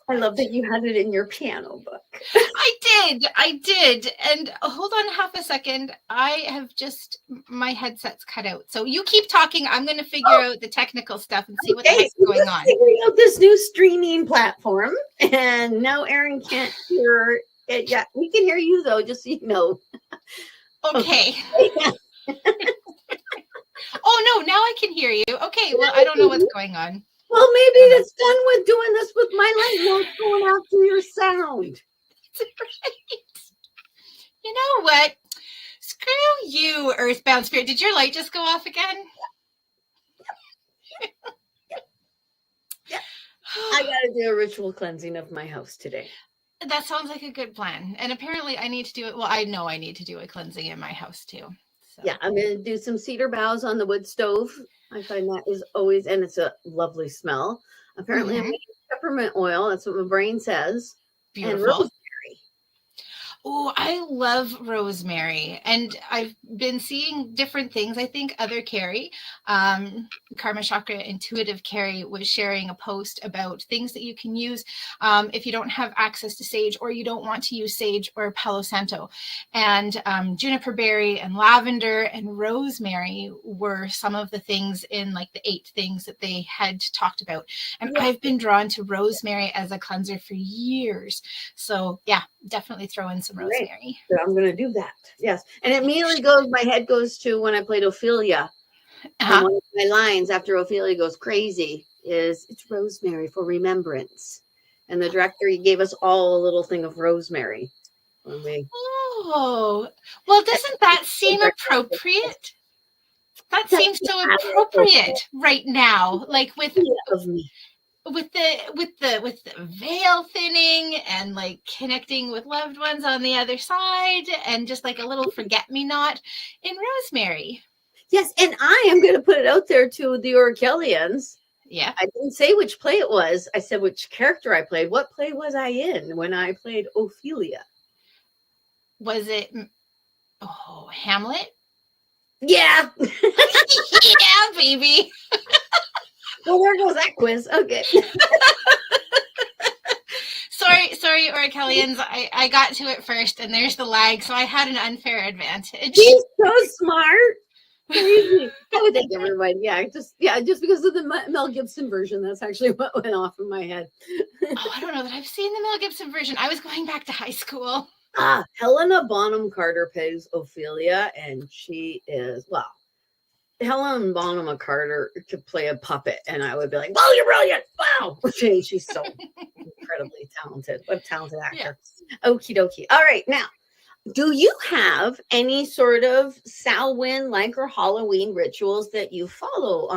I love that you had it in your piano book.
I did. And hold on half a second. I have my headset's cut out. So you keep talking. I'm going to figure out the technical stuff and see what the heck's going on.
Figuring out this new streaming platform. And now Erin can't hear it yet. We can hear you though, just so you know.
Okay. Oh no, now I can hear you. Okay, well, I don't know what's going on.
Well, maybe it's done with doing this with my light. No, it's going after your sound.
Right. You know what? Screw you, Earthbound Spirit. Did your light just go off again?
Yeah. I got to do a ritual cleansing of my house today.
That sounds like a good plan. And apparently I need to do it. Well, I know I need to do a cleansing in my house too. So.
Yeah, I'm going to do some cedar boughs on the wood stove. I find that is always, and it's a lovely smell. Apparently, I'm making peppermint oil. That's what my brain says.
Beautiful.
And rosemary.
Oh, I love rosemary, and I've been seeing different things. I think other Carrie, Karma Chakra Intuitive Carrie, was sharing a post about things that you can use if you don't have access to sage, or you don't want to use sage or Palo Santo. And juniper berry and lavender and rosemary were some of the things in like the 8 things that they had talked about. And I've been drawn to rosemary as a cleanser for years. So yeah, definitely throw in some rosemary.
So I'm going to do that. Yes. And it immediately my head goes to when I played Ophelia. And one of my lines after Ophelia goes crazy is, it's rosemary for remembrance. And the director, he gave us all a little thing of rosemary.
Oh, well, doesn't that seem appropriate? That seems so appropriate right now. Like with the veil thinning and like connecting with loved ones on the other side, and just like a little forget-me-not in rosemary.
Yes, and I am going to put it out there to the Orachellians.
Yeah.
I didn't say which play it was. I said which character I played. What play was I in when I played Ophelia?
Was it Hamlet?
Yeah.
Yeah, baby.
Well, there goes that quiz. Okay.
Sorry, Orachellians. I got to it first, and there's the lag, so I had an unfair advantage.
He's so smart. Crazy. I would think everybody. Just because of the Mel Gibson version. That's actually what went off in my head.
Oh, I don't know that I've seen the Mel Gibson version. I was going back to high school.
Helena Bonham Carter plays Ophelia, and she is, well, Helen Bonham Carter could play a puppet, and I would be like, "Oh, you're brilliant! Wow!" She's so incredibly talented. What a talented actor! Yeah. Okie dokie. All right, now, do you have any sort of Samhain or Halloween rituals that you follow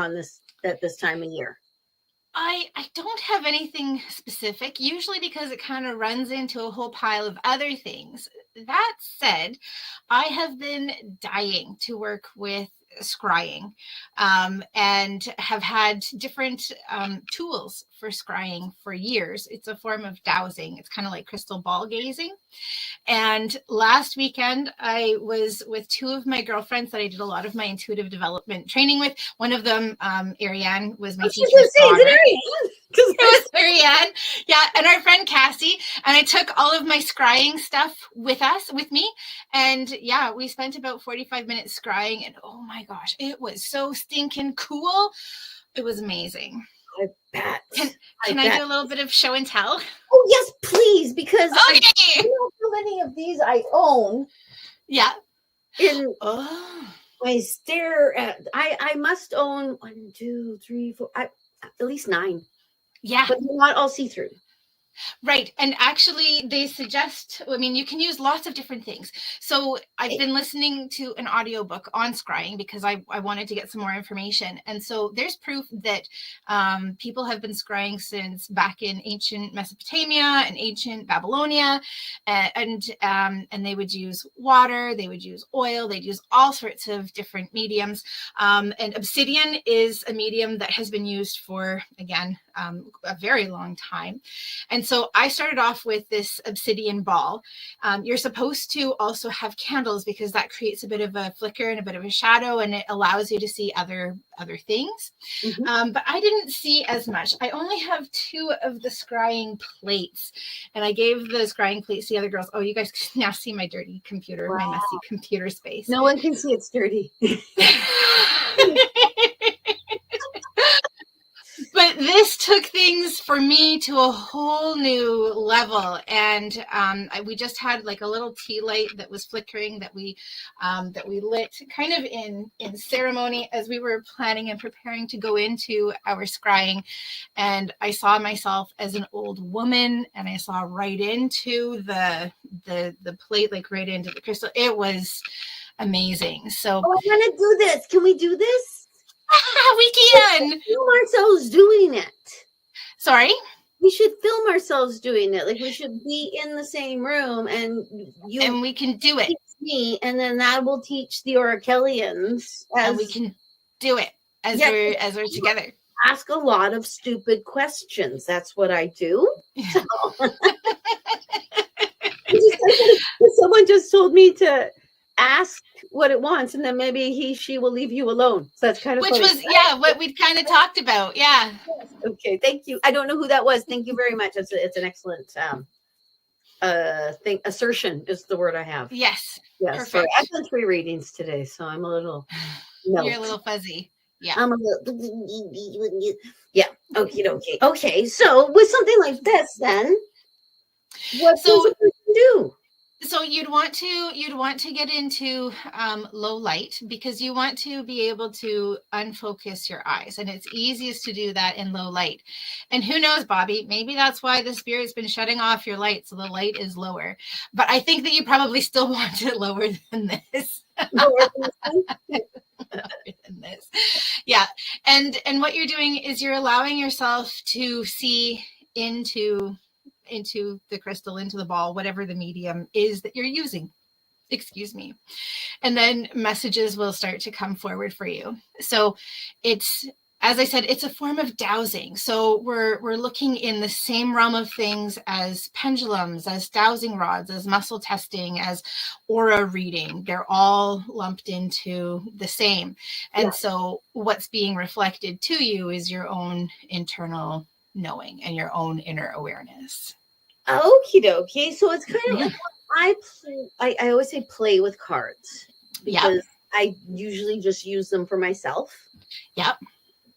at this time of year?
I don't have anything specific, usually because it kind of runs into a whole pile of other things. That said, I have been dying to work with scrying, and have had different tools for scrying for years. It's a form of dowsing. It's kind of like crystal ball gazing. And last weekend, I was with 2 of my girlfriends that I did a lot of my intuitive development training with. One of them, Ariane, was my teacher's daughter. It was Ariane. Yeah, and our friend Cassie. And I took all of my scrying stuff with me. And yeah, we spent about 45 minutes scrying. And oh my gosh, it was so stinking cool. It was amazing.
I bet.
Can I do a little bit of show and tell?
Oh, yes, please, because I don't know how many of these I own.
Yeah.
I stare at, I must own 1, 2, 3, 4, at least 9.
Yeah.
But they're not all see-through.
Right. And actually, they suggest, you can use lots of different things. So I've been listening to an audiobook on scrying because I wanted to get some more information. And so there's proof that people have been scrying since back in ancient Mesopotamia and ancient Babylonia. And they would use water, they would use oil, they'd use all sorts of different mediums. And obsidian is a medium that has been used for, again, a very long time. And so I started off with this obsidian ball. You're supposed to also have candles because that creates a bit of a flicker and a bit of a shadow, and it allows you to see other things. Mm-hmm. But I didn't see as much. I only have 2 of the scrying plates, and I gave the scrying plates to the other girls. Oh, you guys can now see my dirty computer, my messy computer space.
No one can see it's dirty.
But this took things for me to a whole new level. And we just had like a little tea light that was flickering that we lit kind of in ceremony as we were planning and preparing to go into our scrying. And I saw myself as an old woman, and I saw right into the plate, like right into the crystal. It was amazing. So
I want to do this. Can we do this?
We can
film ourselves doing it.
Sorry?
We should film ourselves doing it. Like, we should be in the same room, and
we can do it.
Teach me, and then that will teach the Orachellians.
And we can do it as we're together.
Ask a lot of stupid questions. That's what I do. So. It's so just told me to ask what it wants, and then maybe she will leave you alone. So that's kind of
which
funny.
was what we'd kind of talked about. Yeah.
Okay, thank you. I don't know who that was. Thank you very much. It's an excellent thing. Assertion is the word I have.
Yes.
Yes.
Perfect.
Sorry. I've done 3 readings today, so I'm a little.
You're a little fuzzy. Yeah.
I'm a little. Yeah. Okay. Okay. So with something like this, then, what does a person do?
So you'd want to get into low light, because you want to be able to unfocus your eyes, and it's easiest to do that in low light. And who knows, Bobbi, maybe that's why the spirit's been shutting off your light, so the light is lower. But I think that you probably still want it lower than this. Lower than this. Yeah. And what you're doing is you're allowing yourself to see into the crystal, into the ball, whatever the medium is that you're using. Excuse me. And then messages will start to come forward for you. So it's, as I said, it's a form of dowsing. So we're looking in the same realm of things as pendulums, as dowsing rods, as muscle testing, as aura reading. They're all lumped into the same. And so what's being reflected to you is your own internal knowing and your own inner awareness.
Okie dokie. So it's kind of like I always say play with cards, because I usually just use them for myself.
Yep.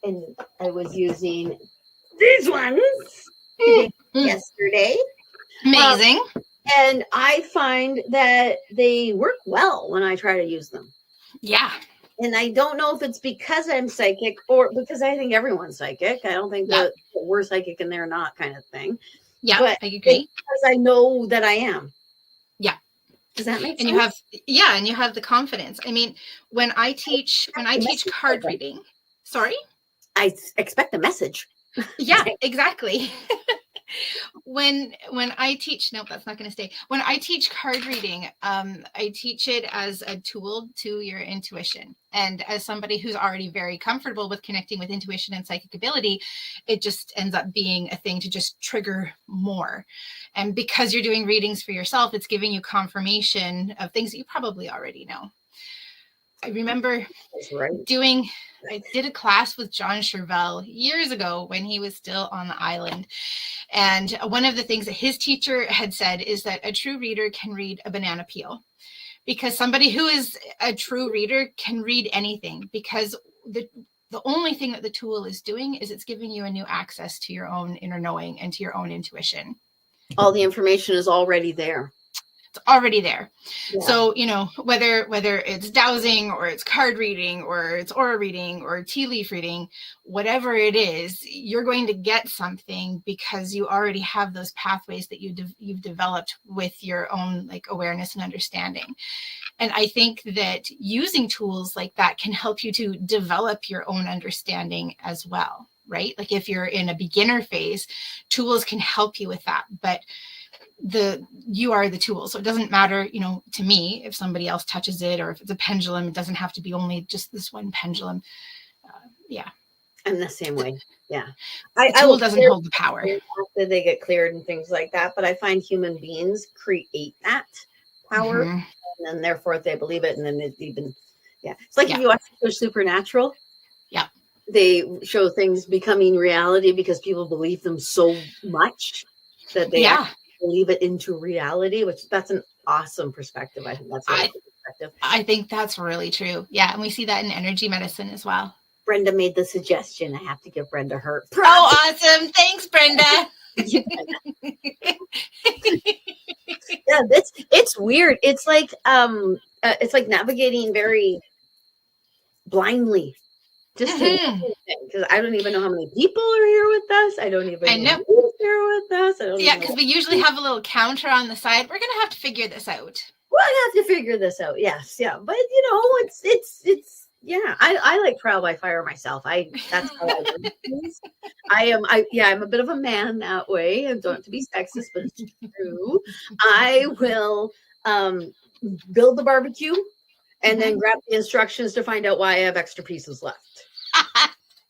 And I was using these ones yesterday.
Amazing.
And I find that they work well when I try to use them.
Yeah.
And I don't know if it's because I'm psychic or because I think everyone's psychic. I don't think that we're psychic and they're not, kind of thing.
Yeah,
but
I agree.
Because I know that I am.
Yeah.
Does that make sense?
And you have the confidence. I mean, when I teach card reading, sorry?
I expect a message.
Yeah, exactly. When I teach, no, that's not going to stay. When I teach card reading, I teach it as a tool to your intuition. And as somebody who's already very comfortable with connecting with intuition and psychic ability, it just ends up being a thing to just trigger more. And because you're doing readings for yourself, it's giving you confirmation of things that you probably already know. I remember I did a class with John Chervell years ago when he was still on the island. And one of the things that his teacher had said is that a true reader can read a banana peel, because somebody who is a true reader can read anything, because the only thing that the tool is doing is it's giving you a new access to your own inner knowing and to your own intuition.
All the information is already there.
It's already there. Yeah. So, whether it's dowsing or it's card reading or it's aura reading or tea leaf reading, whatever it is, you're going to get something because you already have those pathways that you've developed with your own awareness and understanding. And I think that using tools like that can help you to develop your own understanding as well, right? Like if you're in a beginner phase, tools can help you with that. But you are the tool. So it doesn't matter, to me, if somebody else touches it or if it's a pendulum, it doesn't have to be only just this one pendulum.
I'm the same way. Yeah.
The tool doesn't hold the power.
After they get cleared and things like that. But I find human beings create that power, and then therefore they believe it. And then it's even, it's like if you watch Supernatural. Yeah. They show things becoming reality because people believe them so much that they believe it into reality, which that's an awesome perspective. I think that's a really good perspective.
I think that's really true. Yeah. And we see that in energy medicine as well.
Brenda made the suggestion. I have to give Brenda her
props. Oh, awesome. Thanks, Brenda.
It's weird. It's like navigating very blindly. Just because I don't even know how many people are here with us. I don't even know who's here with us.
Because we usually have a little counter on the side. We're gonna have to figure this out.
We'll have to figure this out. Yes, yeah. But it's I like trial by fire myself. That's how I do things. I'm a bit of a man that way. I don't have to be sexist, but it's true. I will build the barbecue and then grab the instructions to find out why I have extra pieces left.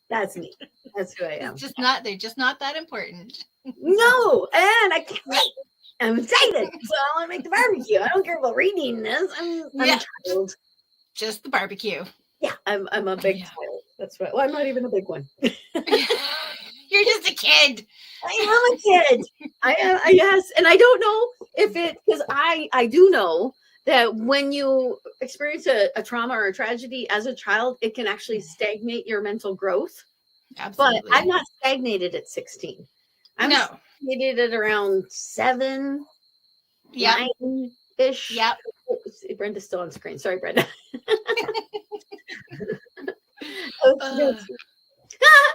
That's me. That's who I am.
They're just not that important.
No, and I can't wait. I'm excited. So I want to make the barbecue. I don't care about reading this. I'm a child.
Just the barbecue.
Yeah, I'm a big child. That's right. Well, I'm not even a big one.
You're just a kid.
I am a kid. I am. Yes, and I don't know if it because I do know that when you experience a trauma or a tragedy as a child, it can actually stagnate your mental growth.
Absolutely.
But I'm not stagnated at 16. I'm stagnated at around 7, 9-ish.
Yep.
Oh, Brenda's still on screen. Sorry, Brenda.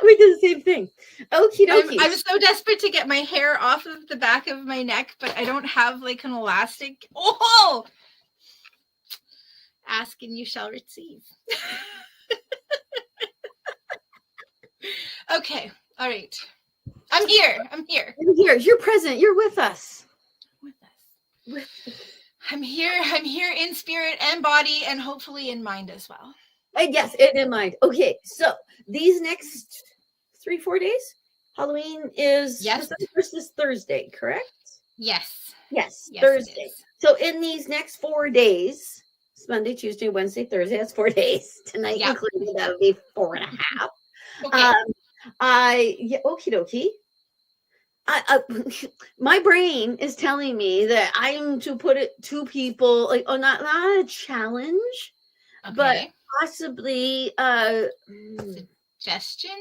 We did the same thing. Okie dokie.
I'm so desperate to get my hair off of the back of my neck, but I don't have like an elastic. Oh! Ask and you shall receive. Okay. All right. I'm here.
You're here. You're present. You're with us.
I'm here in spirit and body and hopefully in mind as well.
Yes, and in mind. Okay, so these next 3-4 days, Halloween is versus Thursday, correct?
Yes,
Thursday. So in these next 4 days, it's Monday, Tuesday, Wednesday, Thursday. That's 4 days. Tonight included, that would be 4.5. Okay. Okie dokie. My brain is telling me that I'm to put it to people like not a challenge, but possibly
suggestion,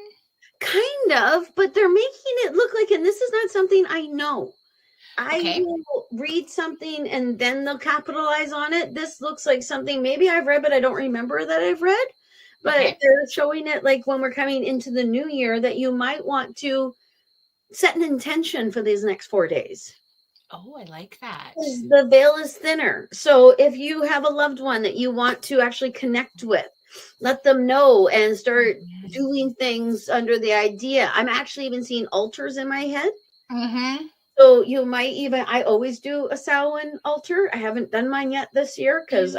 kind of. But they're making it look like, and this is not something I know. I will read something and then they'll capitalize on it. This looks like something maybe I've read, but I don't remember that I've read. But they're showing it like when we're coming into the new year that you might want to set an intention for these next 4 days.
Oh, I like that.
The veil is thinner. So if you have a loved one that you want to actually connect with, let them know and start doing things under the idea. I'm actually even seeing altars in my head.
Mm-hmm.
So you might even, I always do a Samhain altar. I haven't done mine yet this year because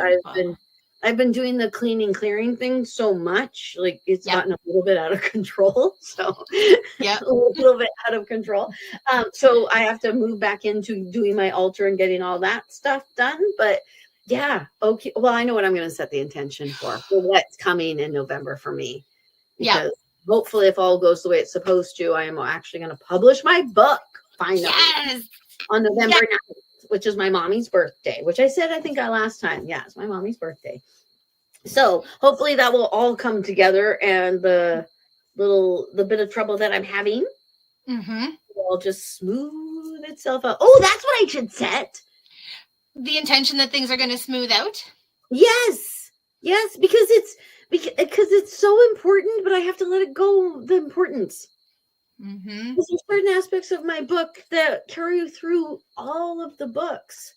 I've been doing the clearing thing so much, like it's gotten a little bit out of control. So a little bit out of control. So I have to move back into doing my altar and getting all that stuff done. But okay. Well, I know what I'm going to set the intention for what's coming in November for me. Because hopefully if all goes the way it's supposed to, I am actually going to publish my book finally on November 9th. Which is my mommy's birthday, which I said, I think last time. Yeah, it's my mommy's birthday. So hopefully that will all come together and the bit of trouble that I'm having will just smooth itself out. Oh, that's what I should set.
The intention that things are going to smooth out?
Yes, because it's so important, but I have to let it go, the importance.
Mm-hmm.
There's certain aspects of my book that carry through all of the books.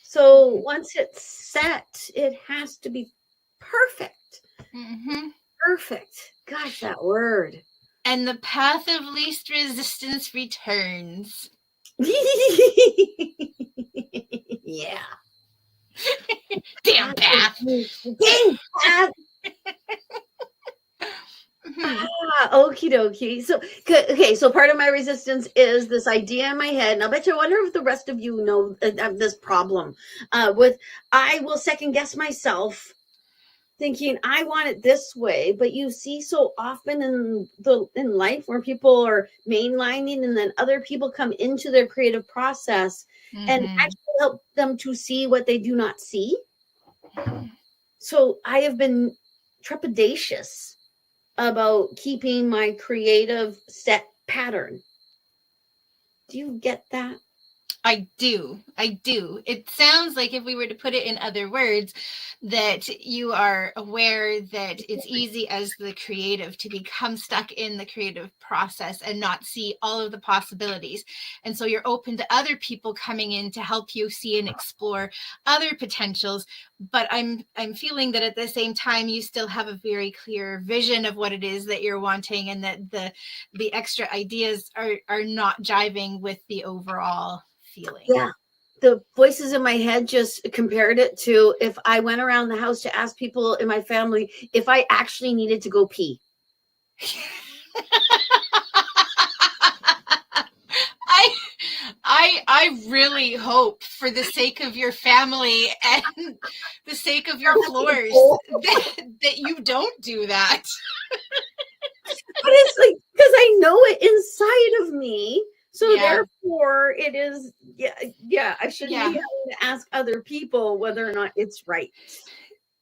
So once it's set, it has to be perfect.
Mm-hmm.
Perfect. Gosh, that word.
And the path of least resistance returns.
Yeah.
Damn path.
Dang path. Okie dokie. So part of my resistance is this idea in my head, and I wonder if the rest of you know this problem with I will second guess myself thinking I want it this way, but you see so often in life where people are mainlining and then other people come into their creative process and actually help them to see what they do not see. So I have been trepidatious about keeping my creative set pattern. Do you get that?
I do. It sounds like, if we were to put it in other words, that you are aware that it's easy as the creative to become stuck in the creative process and not see all of the possibilities. And so you're open to other people coming in to help you see and explore other potentials. But I'm feeling that at the same time, you still have a very clear vision of what it is that you're wanting, and that the extra ideas are not jiving with the overall feeling.
Yeah. The voices in my head just compared it to if I went around the house to ask people in my family if I actually needed to go pee.
I really hope, for the sake of your family and the sake of your floors, that you don't do that.
But it's like, because I know it inside of me. So
Yeah.
therefore it is, I shouldn't be having to ask other people whether or not it's right.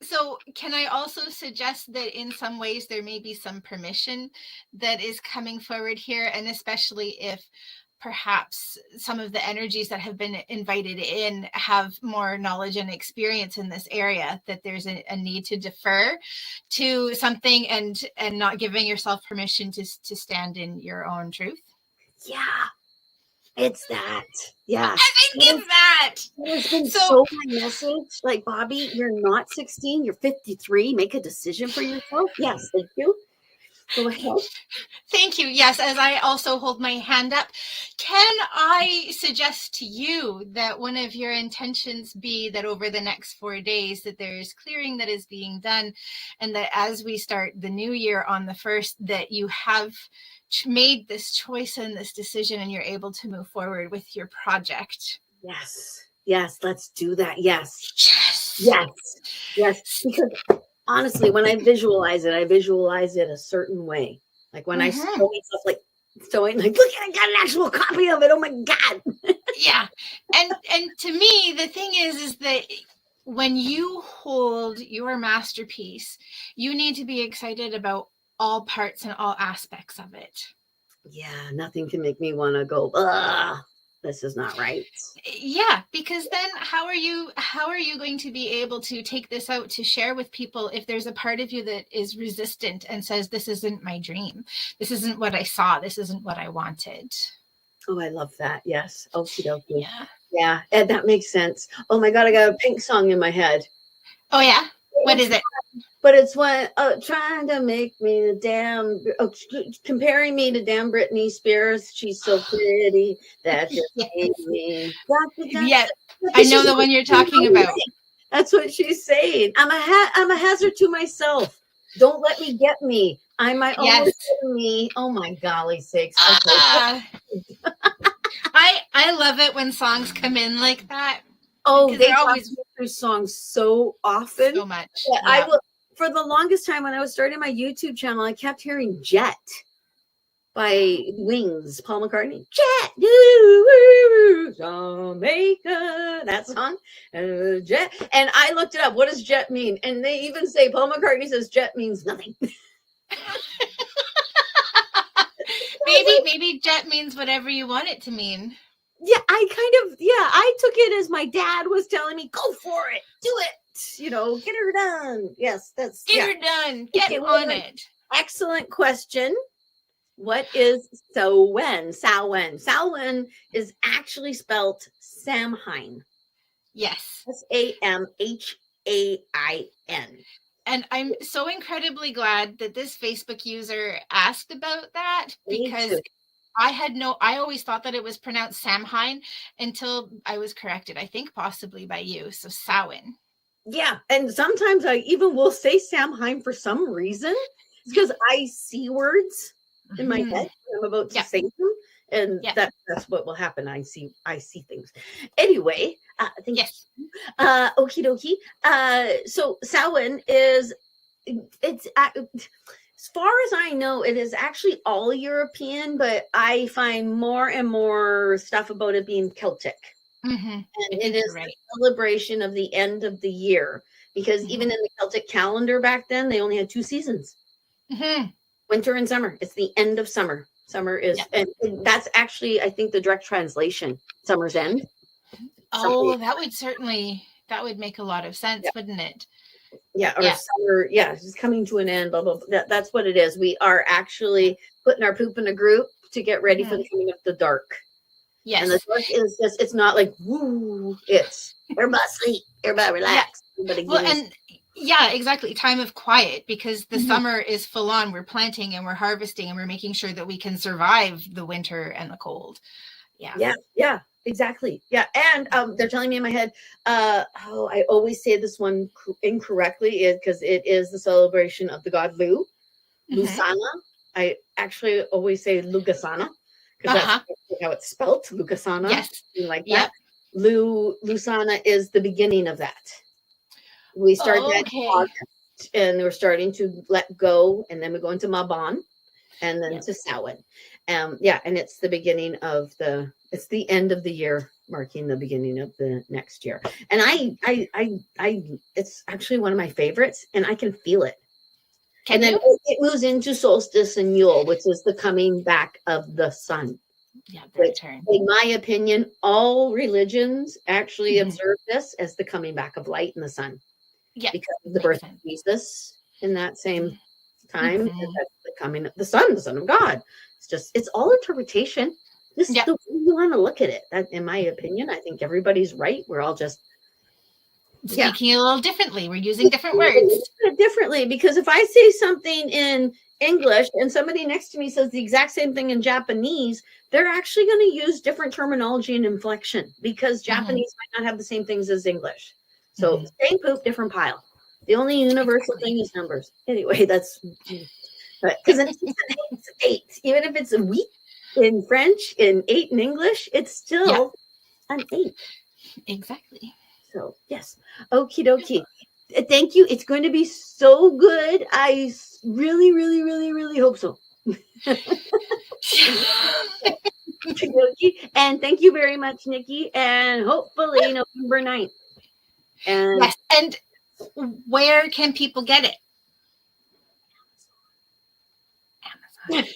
So can I also suggest that in some ways there may be some permission that is coming forward here, and especially if perhaps some of the energies that have been invited in have more knowledge and experience in this area, that there's a need to defer to something and not giving yourself permission to stand in your own truth?
Yeah. It's that. Yeah.
I think it's that.
It's been so my message. Like, Bobbi, you're not 16, you're 53. Make a decision for yourself. Yes, thank you. Go ahead.
Thank you. Yes, as I also hold my hand up, can I suggest to you that one of your intentions be that over the next 4 days that there is clearing that is being done, and that as we start the new year on the 1st, that you have made this choice and this decision and you're able to move forward with your project?
Yes, let's do that. Yes. Because honestly, when I visualize it a certain way. Like when I show myself like, look, I got an actual copy of it. Oh my God.
Yeah. And to me, the thing is that when you hold your masterpiece, you need to be excited about all parts and all aspects of it.
Yeah, nothing can make me want to go, this is not right.
Yeah, because then how are you going to be able to take this out to share with people if there's a part of you that is resistant and says, this isn't my dream, this isn't what I saw, this isn't what I wanted?
Oh, I love that. Yes. Okie dokie.
Yeah.
And that makes sense. Oh my God, I got a Pink song in my head.
Oh yeah? What is it?
But it's when trying to make me the damn, comparing me to damn Britney Spears. She's so pretty that you made me.
Yeah, I know the one you're talking about.
That's what she's saying. I'm a hazard to myself. Don't let me get me. I'm my own enemy. Oh my golly sakes. Okay.
I love it when songs come in like that.
Oh, they always through songs so often.
So much.
Yeah. I will. For the longest time when I was starting my YouTube channel, I kept hearing Jet by Wings, Paul McCartney. Jet, Jamaica, that song. Jet. And I looked it up. What does jet mean? And they even say, Paul McCartney says jet means nothing.
Maybe jet means whatever you want it to mean.
Yeah, I took it as my dad was telling me, go for it, do it. Get her done. Yes, that's
get her done. Get on it.
Excellent question. What is Samhain? Samhain is actually spelled Samhain.
Yes.
Samhain.
And I'm so incredibly glad that this Facebook user asked about that, because I always thought that it was pronounced Samhain until I was corrected, I think possibly by you. So Samhain.
Yeah, and sometimes I even will say Samhain for some reason. It's because I see words in my head. I'm about to say them, and that's what will happen. I see things. Anyway, thank you. Okie dokie. So Samhain is it's as far as I know, it is actually all European, but I find more and more stuff about it being Celtic. And it is a celebration of the end of the year, because even in the Celtic calendar back then, they only had 2 seasons, winter and summer. It's the end of summer. Summer is, and that's actually, I think, the direct translation, summer's end.
Oh, that would make a lot of sense, wouldn't it?
Summer, it's coming to an end, blah, blah, blah. That's what it is. We are actually putting our poop in a group to get ready for the coming of the dark. Yes. And the dark is just, it's not like, woo, it's everybody sleep, everybody relax.
Exactly. Time of quiet, because the summer is full on. We're planting and we're harvesting and we're making sure that we can survive the winter and the cold. Yeah,
exactly. Yeah. And they're telling me in my head, I always say this one incorrectly, because it is the celebration of the god Lu, Lusana. I actually always say Lugasana, because that's how it's spelled, Lucasana.
Yes.
Like that. Lusana is the beginning of that. We start that in August, and we're starting to let go, and then we go into Maban, and then to Samhain. And it's the beginning of it's the end of the year, marking the beginning of the next year. And I it's actually one of my favorites, and I can feel it. And then it moves into solstice and Yule, which is the coming back of the sun.
Yeah,
in my opinion, all religions actually observe this as the coming back of light in the sun. Yeah, because of the birth of Jesus in that same time. That's the coming of the Son of God. It's all interpretation. This is the way you want to look at it. That, in my opinion, I think everybody's right. We're all just
speaking a little differently. We're using different words
differently, because if I say something in English and somebody next to me says the exact same thing in Japanese, they're actually going to use different terminology and inflection, because Japanese might not have the same things as English. So same poop, different pile. The only universal thing is numbers. Anyway, that's because it's an 8. Even if it's a week in French and 8 in English, it's still an 8.
Exactly.
So yes, okie dokie. Thank you. It's going to be so good. I really, really, really, really hope so. And thank you very much, Nikki. And hopefully November 9th. And
yes. And where can people get it? Amazon.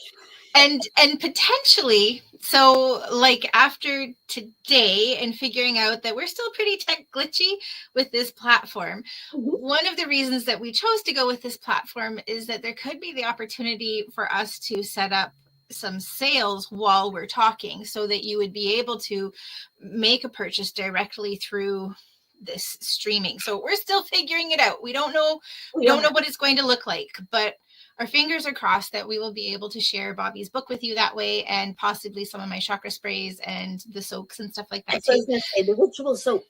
and potentially, so like after today and figuring out that we're still pretty tech glitchy with this platform, one of the reasons that we chose to go with this platform is that there could be the opportunity for us to set up some sales while we're talking, so that you would be able to make a purchase directly through this streaming. So we're still figuring it out. We don't know what it's going to look like, but our fingers are crossed that we will be able to share Bobbi's book with you that way, and possibly some of my chakra sprays and the soaks and stuff like that too.
I was going to say the ritual soak.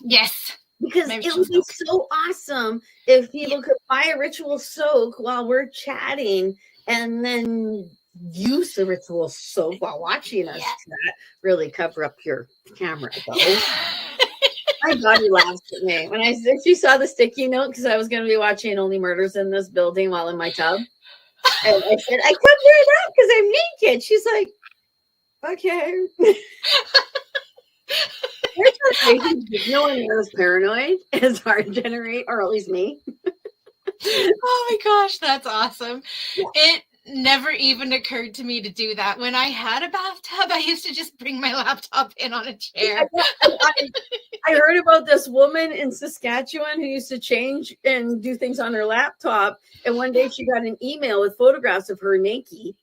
Yes.
Because it would be so awesome if people could buy a ritual soak while we're chatting, and then use the ritual soak while watching us chat. Really cover up your camera, though. My body laughs at me when she saw the sticky note, because I was going to be watching Only Murders in This Building while in my tub. And I said, I covered it up because I'm naked. She's like, okay. No one is paranoid as hard generate, or at least me.
Oh my gosh, that's awesome. Yeah. It never even occurred to me to do that. When I had a bathtub, I used to just bring my laptop in on a chair.
I heard about this woman in Saskatchewan who used to change and do things on her laptop. And one day she got an email with photographs of her naked.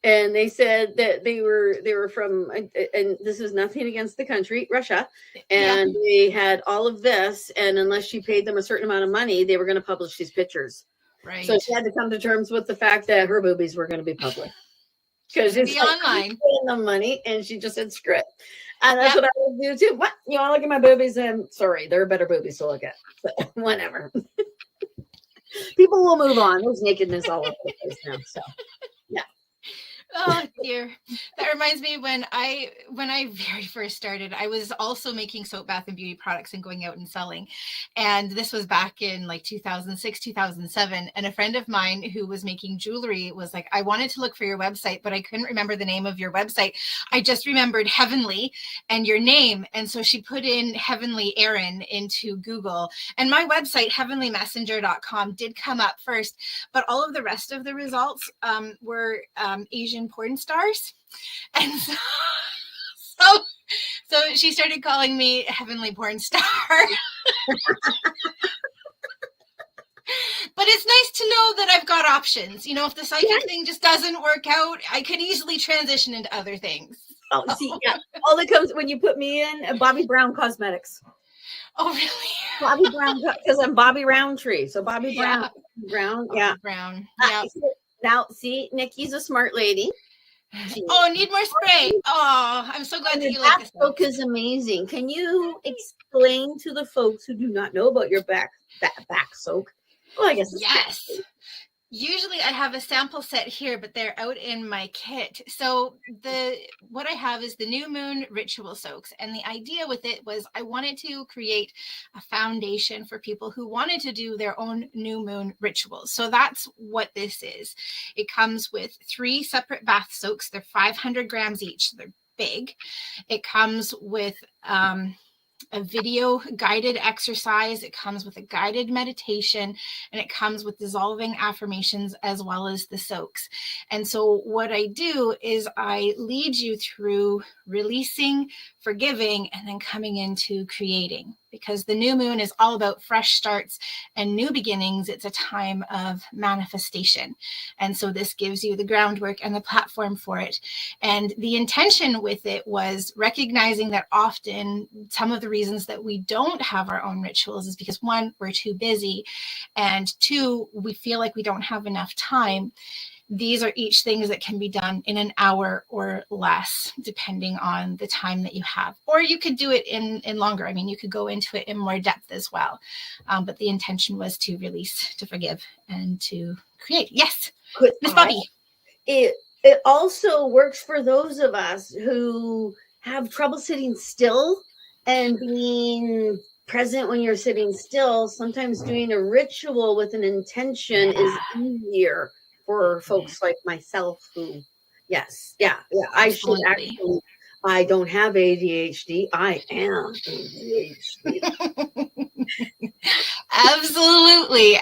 And they said that they were from, and this is nothing against the country, Russia. And they had all of this. And unless she paid them a certain amount of money, they were going to publish these pictures. Right. So she had to come to terms with the fact that her boobies were going to be public. Because it's online. Paying them money, and she just said, screw it. And that's what I would do too. What? You want to look at my boobies? And sorry, there are better boobies to look at. But whatever. People will move on. There's nakedness all over the place now. So yeah.
Oh dear. That reminds me, when I very first started, I was also making soap, bath, and beauty products and going out and selling. And this was back in like 2006, 2007. And a friend of mine who was making jewelry was like, I wanted to look for your website, but I couldn't remember the name of your website. I just remembered Heavenly and your name. And so she put in Heavenly Erin into Google, and my website, heavenlymessenger.com, did come up first, but all of the rest of the results were Asian porn stars. And so she started calling me Heavenly Porn Star. But it's nice to know that I've got options. You know, if the psychic thing just doesn't work out, I could easily transition into other things.
Oh, see, all that comes when you put me in Bobbi Brown Cosmetics.
Oh, really?
Bobbi Brown, because I'm Bobbi Rowntree. So Bobbi Brown.
Brown.
Now, see, Nikki's a smart lady.
Need more spray. Oh, I'm so glad that you like this.
That soak is amazing. Can you explain to the folks who do not know about your back soak? Well, I guess
yes. Usually I have a sample set here, but they're out in my kit. So what I have is the new moon ritual soaks. And the idea with it was I wanted to create a foundation for people who wanted to do their own new moon rituals. So that's what this is. It comes with 3 separate bath soaks. They're 500 grams each. So they're big. It comes with a video guided exercise. It comes with a guided meditation, and it comes with dissolving affirmations as well as the soaks. And so what I do is I lead you through releasing, forgiving, and then coming into creating, because the new moon is all about fresh starts and new beginnings. It's a time of manifestation. And so this gives you the groundwork and the platform for it. And the intention with it was recognizing that often some of the reasons that we don't have our own rituals is because 1, we're too busy, and 2, we feel like we don't have enough time. These are each things that can be done in an hour or less, depending on the time that you have. Or you could do it in longer. I mean, you could go into it in more depth as well. But the intention was to release, to forgive, and to create. Yes, Miss Bobbi.
It also works for those of us who have trouble sitting still and being present when you're sitting still. Sometimes doing a ritual with an intention is easier for folks like myself who, I should actually, I don't have ADHD. I am ADHD.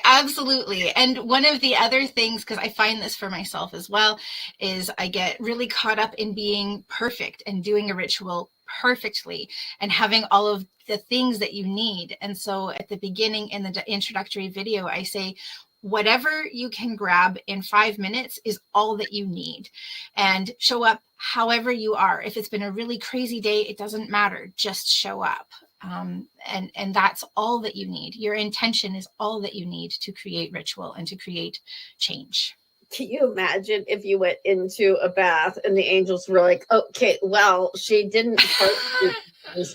Absolutely. And one of the other things, because I find this for myself as well, is I get really caught up in being perfect and doing a ritual perfectly and having all of the things that you need. And so at the beginning in the introductory video, I say, whatever you can grab in 5 minutes is all that you need, and show up however you are. If it's been a really crazy day, it doesn't matter. Just show up. And that's all that you need. Your intention is all that you need to create ritual and to create change.
Can you imagine if you went into a bath and the angels were like, okay, well, she didn't start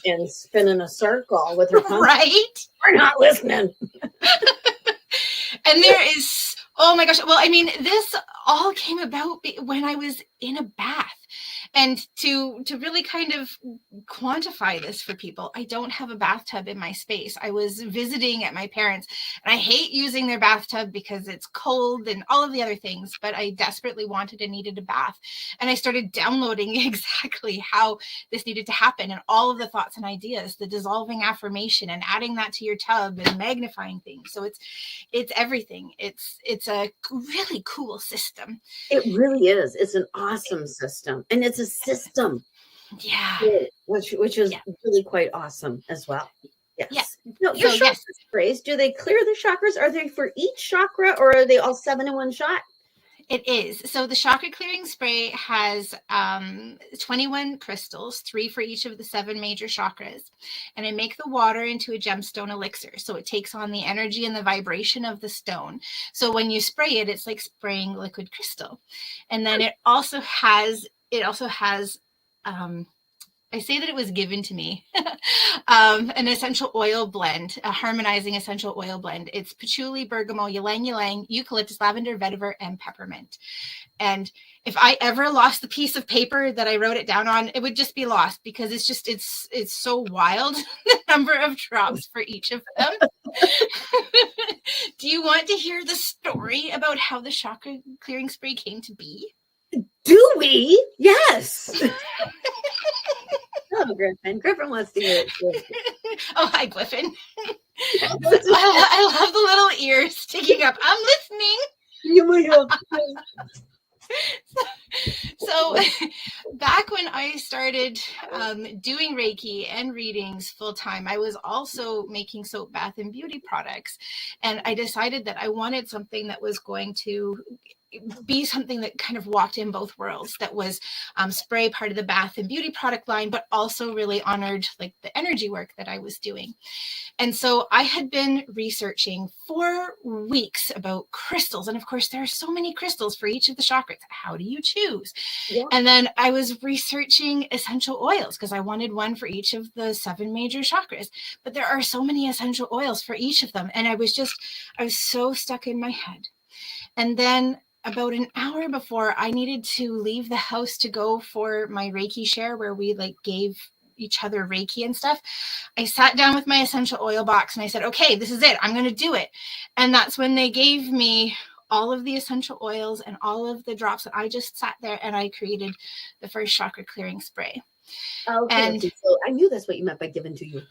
and spin in a circle with her tongue.
Right?
We're not listening.
And there is, oh my gosh. Well, I mean, this all came about when I was in a bath. And to really kind of quantify this for people, I don't have a bathtub in my space. I was visiting at my parents', and I hate using their bathtub because it's cold and all of the other things, but I desperately wanted and needed a bath. And I started downloading exactly how this needed to happen and all of the thoughts and ideas, the dissolving affirmation and adding that to your tub and magnifying things. So it's everything. It's a really cool system.
It really is. It's an awesome system. And it's a system.
Yeah.
Which is really quite awesome as well. Yes.
Yeah.
No, your chakra sprays, do they clear the chakras? Are they for each chakra, or are they all 7 in one shot?
It is. So the chakra clearing spray has 21 crystals, 3 for each of the 7 major chakras. And I make the water into a gemstone elixir. So it takes on the energy and the vibration of the stone. So when you spray it, it's like spraying liquid crystal. And then it also has I say that it was given to me, an essential oil blend, a harmonizing essential oil blend. It's patchouli, bergamot, ylang ylang, eucalyptus, lavender, vetiver, and peppermint. And if I ever lost the piece of paper that I wrote it down on, it would just be lost, because it's so wild, the number of drops for each of them. Do you want to hear the story about how the chakra clearing spray came to be?
Do we? Yes. Oh, Griffin. Griffin wants to hear it.
Oh, hi, Griffin. I love the little ears sticking up. I'm listening. So back when I started doing Reiki and readings full time, I was also making soap, bath, and beauty products. And I decided that I wanted something that was going to be something that kind of walked in both worlds, that was spray part of the bath and beauty product line, but also really honored like the energy work that I was doing. And so I had been researching for weeks about crystals. And of course, there are so many crystals for each of the chakras. How do you choose? Yeah. And then I was researching essential oils because I wanted one for each of the 7 major chakras. But there are so many essential oils for each of them. And I was so stuck in my head. And then about an hour before I needed to leave the house to go for my Reiki share, where we like gave each other Reiki and stuff, I sat down with my essential oil box and I said, okay, this is it. I'm going to do it. And that's when they gave me all of the essential oils and all of the drops that I just sat there and I created the first chakra clearing spray.
Okay.
And
So I knew that's what you meant by given to you.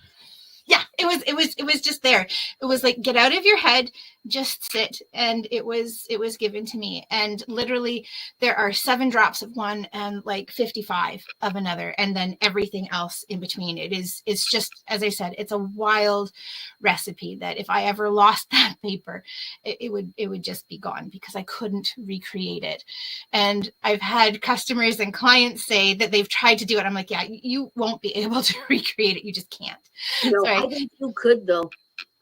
Yeah, it was just there. It was like, get out of your head, just sit. And it was given to me. And literally there are 7 drops of one and like 55 of another, and then everything else in between. It's just, as I said, it's a wild recipe that if I ever lost that paper, it would just be gone, because I couldn't recreate it. And I've had customers and clients say that they've tried to do it. I'm like, yeah, you won't be able to recreate it. You just can't.
No,
So
I think you could, though.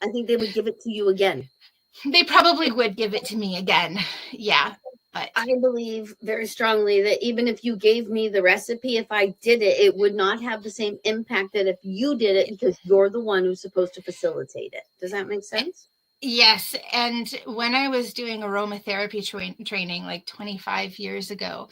I think they would give it to you again.
They probably would give it to me again. Yeah. But
I believe very strongly that even if you gave me the recipe, if I did it, it would not have the same impact that if you did it, because you're the one who's supposed to facilitate it. Does that make sense?
yes. And when I was doing aromatherapy training like 25 years ago,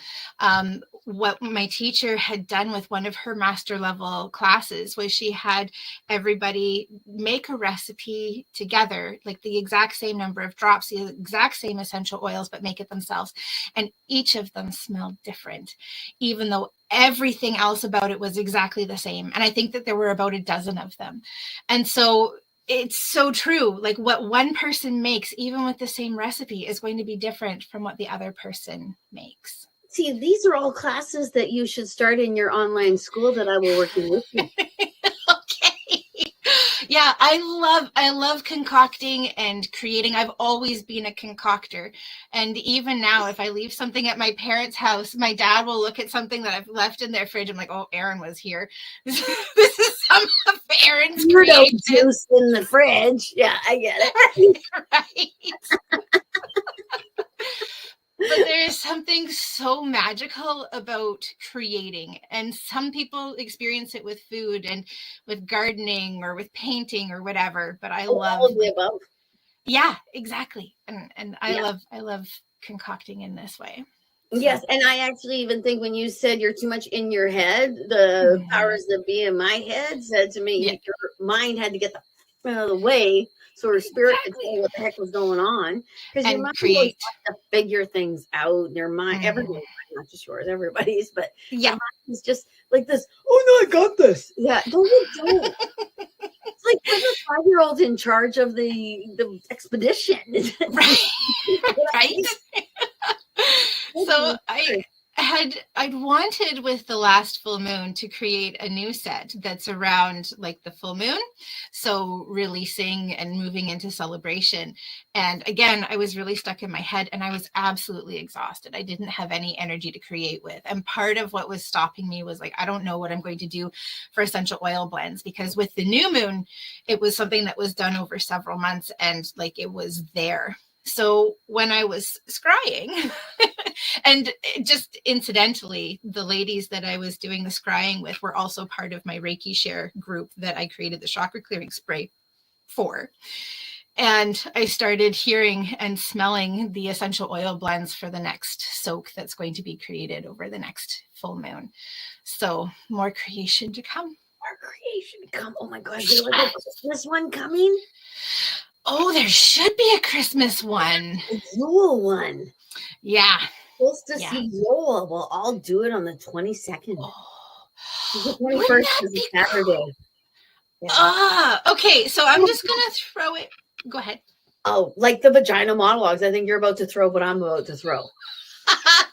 what my teacher had done with one of her master level classes was she had everybody make a recipe together, like the exact same number of drops, the exact same essential oils, but make it themselves. And each of them smelled different, even though everything else about it was exactly the same. And I think that there were about a dozen of them. And so it's so true. Like what one person makes, even with the same recipe, is going to be different from what the other person makes.
See, these are all classes that you should start in your online school that I will work with you.
Okay. Yeah, I love concocting and creating. I've always been a concoctor. And even now, if I leave something at my parents' house, my dad will look at something that I've left in their fridge. I'm like, oh, Erin was here. This is some of Erin's creation.
Juice in the fridge. Yeah, I get it.
Right. But there is something so magical about creating. And some people experience it with food and with gardening or with painting or whatever. But I love
all of the above.
Yeah, exactly. And I love concocting in this way.
Yes, and I actually even think when you said you're too much in your head, the powers that be in my head said to me, your mind had to get the out of the way, so her spirit could tell what the heck was going on. Because your mind always wants to figure things out. Your mind, everybody's not just yours, everybody's, but your mind is just like this. Oh no, I got this. Yeah, don't. It's like there's a 5-year-old in charge of the expedition,
right? Right. So I'd wanted with the last full moon to create a new set that's around like the full moon. So releasing and moving into celebration. And again, I was really stuck in my head and I was absolutely exhausted. I didn't have any energy to create with. And part of what was stopping me was like, I don't know what I'm going to do for essential oil blends, because with the new moon, it was something that was done over several months and like it was there. So when I was scrying, and just incidentally, the ladies that I was doing the scrying with were also part of my Reiki share group that I created the chakra clearing spray for. And I started hearing and smelling the essential oil blends for the next soak that's going to be created over the next full moon. So more creation to come.
More creation to come. Oh my gosh, is there like a Christmas one coming?
Oh, there should be a Christmas one.
A Yule one.
Yeah.
Supposed to see Yule. We'll all do it on the 22nd.
Oh.
The 21st is a Saturday.
Yeah. Okay. So I'm just going to throw it. Go ahead.
Oh, like the vagina monologues. I think you're about to throw what I'm about to throw.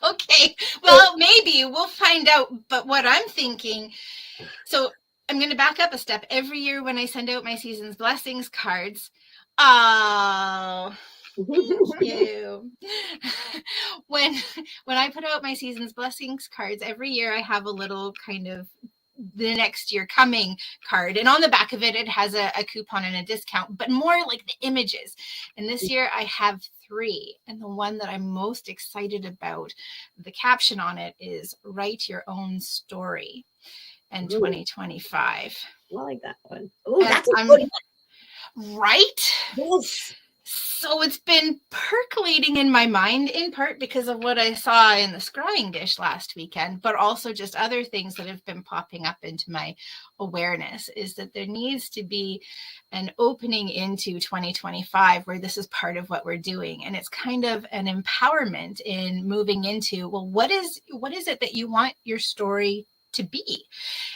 Okay. Well, maybe we'll find out. But what I'm thinking, so I'm going to back up a step. Every year when I send out my season's blessings cards, oh, thank you. When I put out my season's blessings cards every year, I have a little kind of the next year coming card, and on the back of it, it has a coupon and a discount, but more like the images. And this year I have 3, and the one that I'm most excited about, the caption on it is "Write Your Own Story" in 2025. I
like that one. Oh, that's a good one.
Right?
Yes.
So it's been percolating in my mind, in part because of what I saw in the scrying dish last weekend, but also just other things that have been popping up into my awareness, is that there needs to be an opening into 2025 where this is part of what we're doing. And it's kind of an empowerment in moving into, well, what is it that you want your story to be,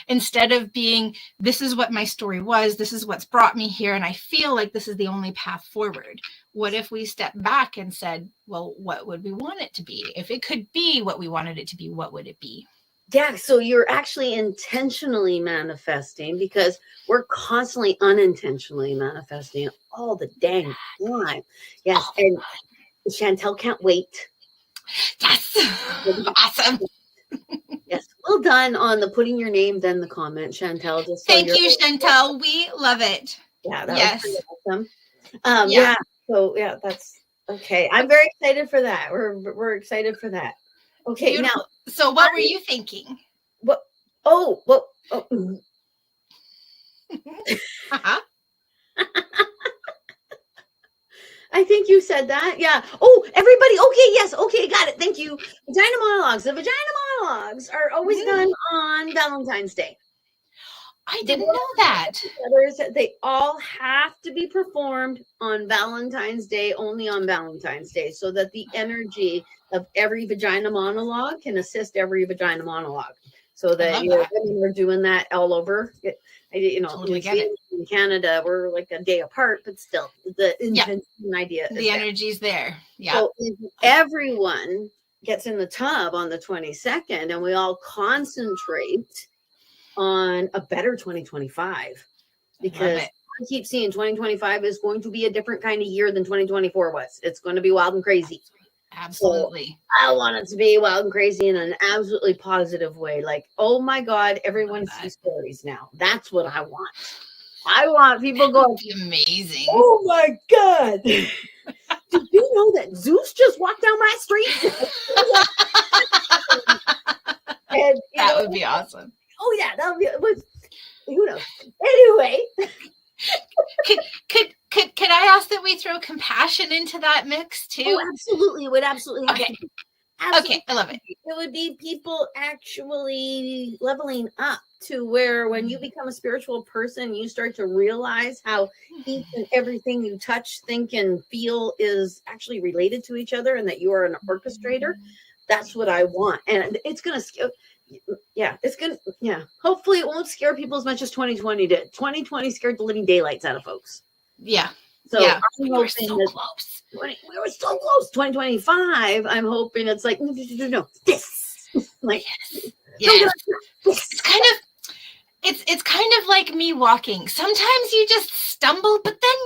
instead of being, this is what my story was, this is what's brought me here, and I feel like this is the only path forward. What if we step back and said, well, what would we want it to be? If it could be what we wanted it to be, what would it be?
Yeah, so you're actually intentionally manifesting, because we're constantly unintentionally manifesting all the dang time. Yes, and Chantel can't wait.
Yes, awesome.
Yes, well done on the putting your name, then the comment, Chantel. Just so
thank you, Chantel. We love it.
Yeah, that
yes,
was awesome. Yeah. So yeah, that's okay. I'm very excited for that. We're excited for that. Okay,
beautiful.
Now,
so what were you thinking?
What? Oh, well. Oh.
Uh-huh.
I think you said that. Yeah. Oh, everybody. Okay. Yes. Okay. Got it. Thank you. Vagina monologues. The vagina monologues are always done on Valentine's Day.
I didn't know that.
They all have to be performed on Valentine's Day, only on Valentine's Day, so that the energy of every vagina monologue can assist every vagina monologue. So that we're doing that all over.
Totally get it.
In Canada, we're like a day apart, but still, the intention idea.
The energy's there. Yeah.
So everyone gets in the tub on the 22nd, and we all concentrate on a better 2025, because I keep seeing 2025 is going to be a different kind of year than 2024 was. It's going to be wild and crazy.
Absolutely.
So I want it to be wild and crazy in an absolutely positive way. Like, oh my God, everyone sees stories now. That's what I want. I want people going,
amazing.
Oh my God. Did you know that Zeus just walked down my street? And,
that would be awesome.
Oh yeah, that would be. Who knows? Anyway,
could I ask that we throw compassion into that mix too?
Oh, absolutely, it would absolutely have to be. Absolutely.
Okay, I love it.
It would be people actually leveling up to where, when you become a spiritual person, you start to realize how each and everything you touch, think, and feel is actually related to each other, and that you are an orchestrator. That's what I want, and it's gonna scare. Yeah, it's gonna. Yeah, hopefully it won't scare people as much as 2020 did. 2020 scared the living daylights out of folks.
Yeah.
So
yeah,
we were so close. We were so close. 2025. I'm hoping it's like no, this. Like,
yes. It's kind of. It's kind of like me walking. Sometimes you just stumble, but then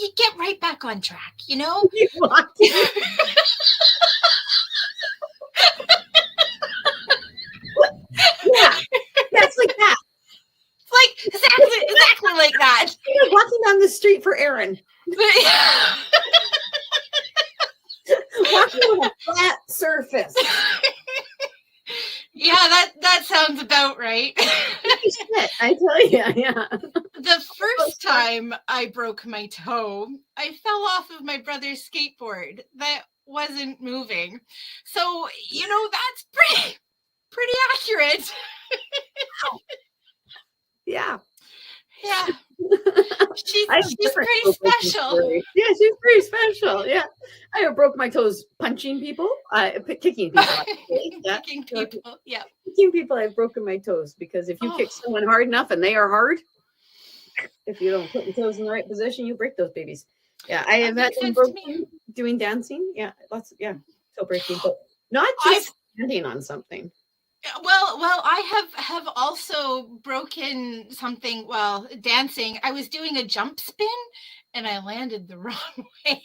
you get right back on track. You know.
Yeah, that's like that.
It's like exactly like that.
You're walking down the street for Erin. Walking on a flat surface.
Yeah, that sounds about right.
I tell you, yeah.
The first time I broke my toe, I fell off of my brother's skateboard that wasn't moving. So, that's pretty accurate.
Yeah.
Yeah. She's pretty special.
Yeah, she's pretty special. Yeah. I broke my toes punching people, kicking people.
Yeah. Kicking people. Yeah.
Kicking people, I've broken my toes, because if you kick someone hard enough and they are hard, if you don't put your toes in the right position, you break those babies. Yeah. I have had them broken doing dancing. Yeah. Toe breaking, but not just standing on something.
Well, I have also broken something while dancing. I was doing a jump spin and I landed the wrong way.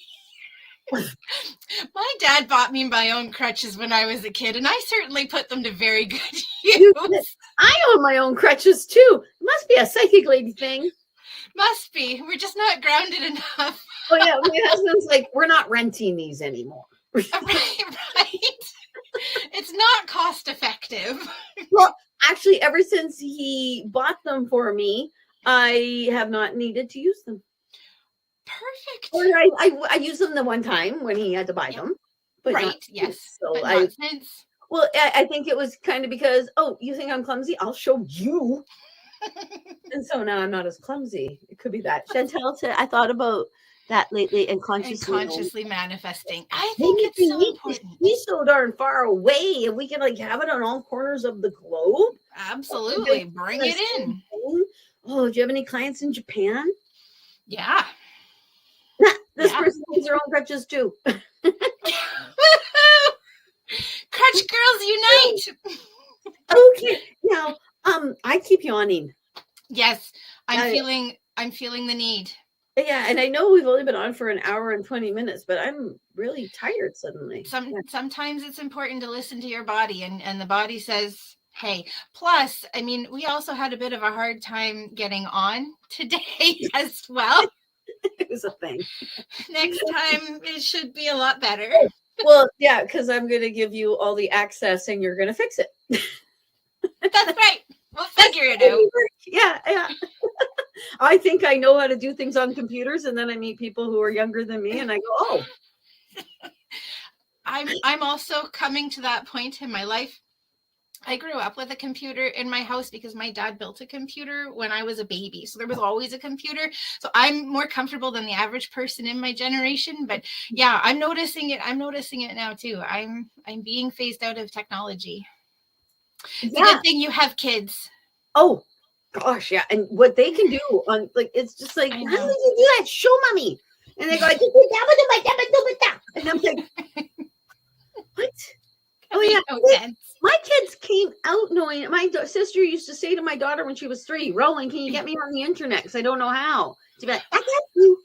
My dad bought me my own crutches when I was a kid, and I certainly put them to very good use.
I own my own crutches too. It must be a psychic lady thing.
Must be. We're just not grounded enough.
Oh yeah, my husband's like, we're not renting these anymore.
Right. It's not cost effective.
Well, actually, ever since he bought them for me, I have not needed to use them.
Perfect.
Or I used them the one time when he had to buy them. But
Right.
not
Yes.
since. So
But not since.
Well, I think it was kind of because, oh, you think I'm clumsy? I'll show you. And so now I'm not as clumsy. It could be that. Chantel, I thought about that lately and consciously
manifesting. I
Maybe
think it's so
we
important.
He's so darn far away, and we can like have it on all corners of the globe.
Absolutely. Bring it in.
Oh, do you have any clients in Japan?
Yeah.
This person has their own crutches too.
Crutch girls unite.
Okay. Now, I keep yawning.
Yes, I'm feeling the need.
Yeah, and I know we've only been on for an hour and 20 minutes, but I'm really tired suddenly.
Sometimes it's important to listen to your body, and the body says, hey. Plus, I mean, we also had a bit of a hard time getting on today as well.
It was a thing.
Next time it should be a lot better.
Well, yeah, because I'm going to give you all the access and you're going to fix it.
That's right. We'll figure it out.
Yeah. I think I know how to do things on computers, and then I meet people who are younger than me, and I go, oh.
I'm also coming to that point in my life. I grew up with a computer in my house because my dad built a computer when I was a baby. So there was always a computer. So I'm more comfortable than the average person in my generation. But yeah, I'm noticing it. I'm noticing it now too. I'm being phased out of technology. It's a good thing you have kids.
Oh gosh, yeah. And what they can do on it's just like, how did you do that? Show mommy. And they go, and I'm like, what? Oh yeah. My kids came out knowing. My sister used to say to my daughter when she was 3, Roland, can you get me on the internet? Because I don't know how. She'd be like, I got you.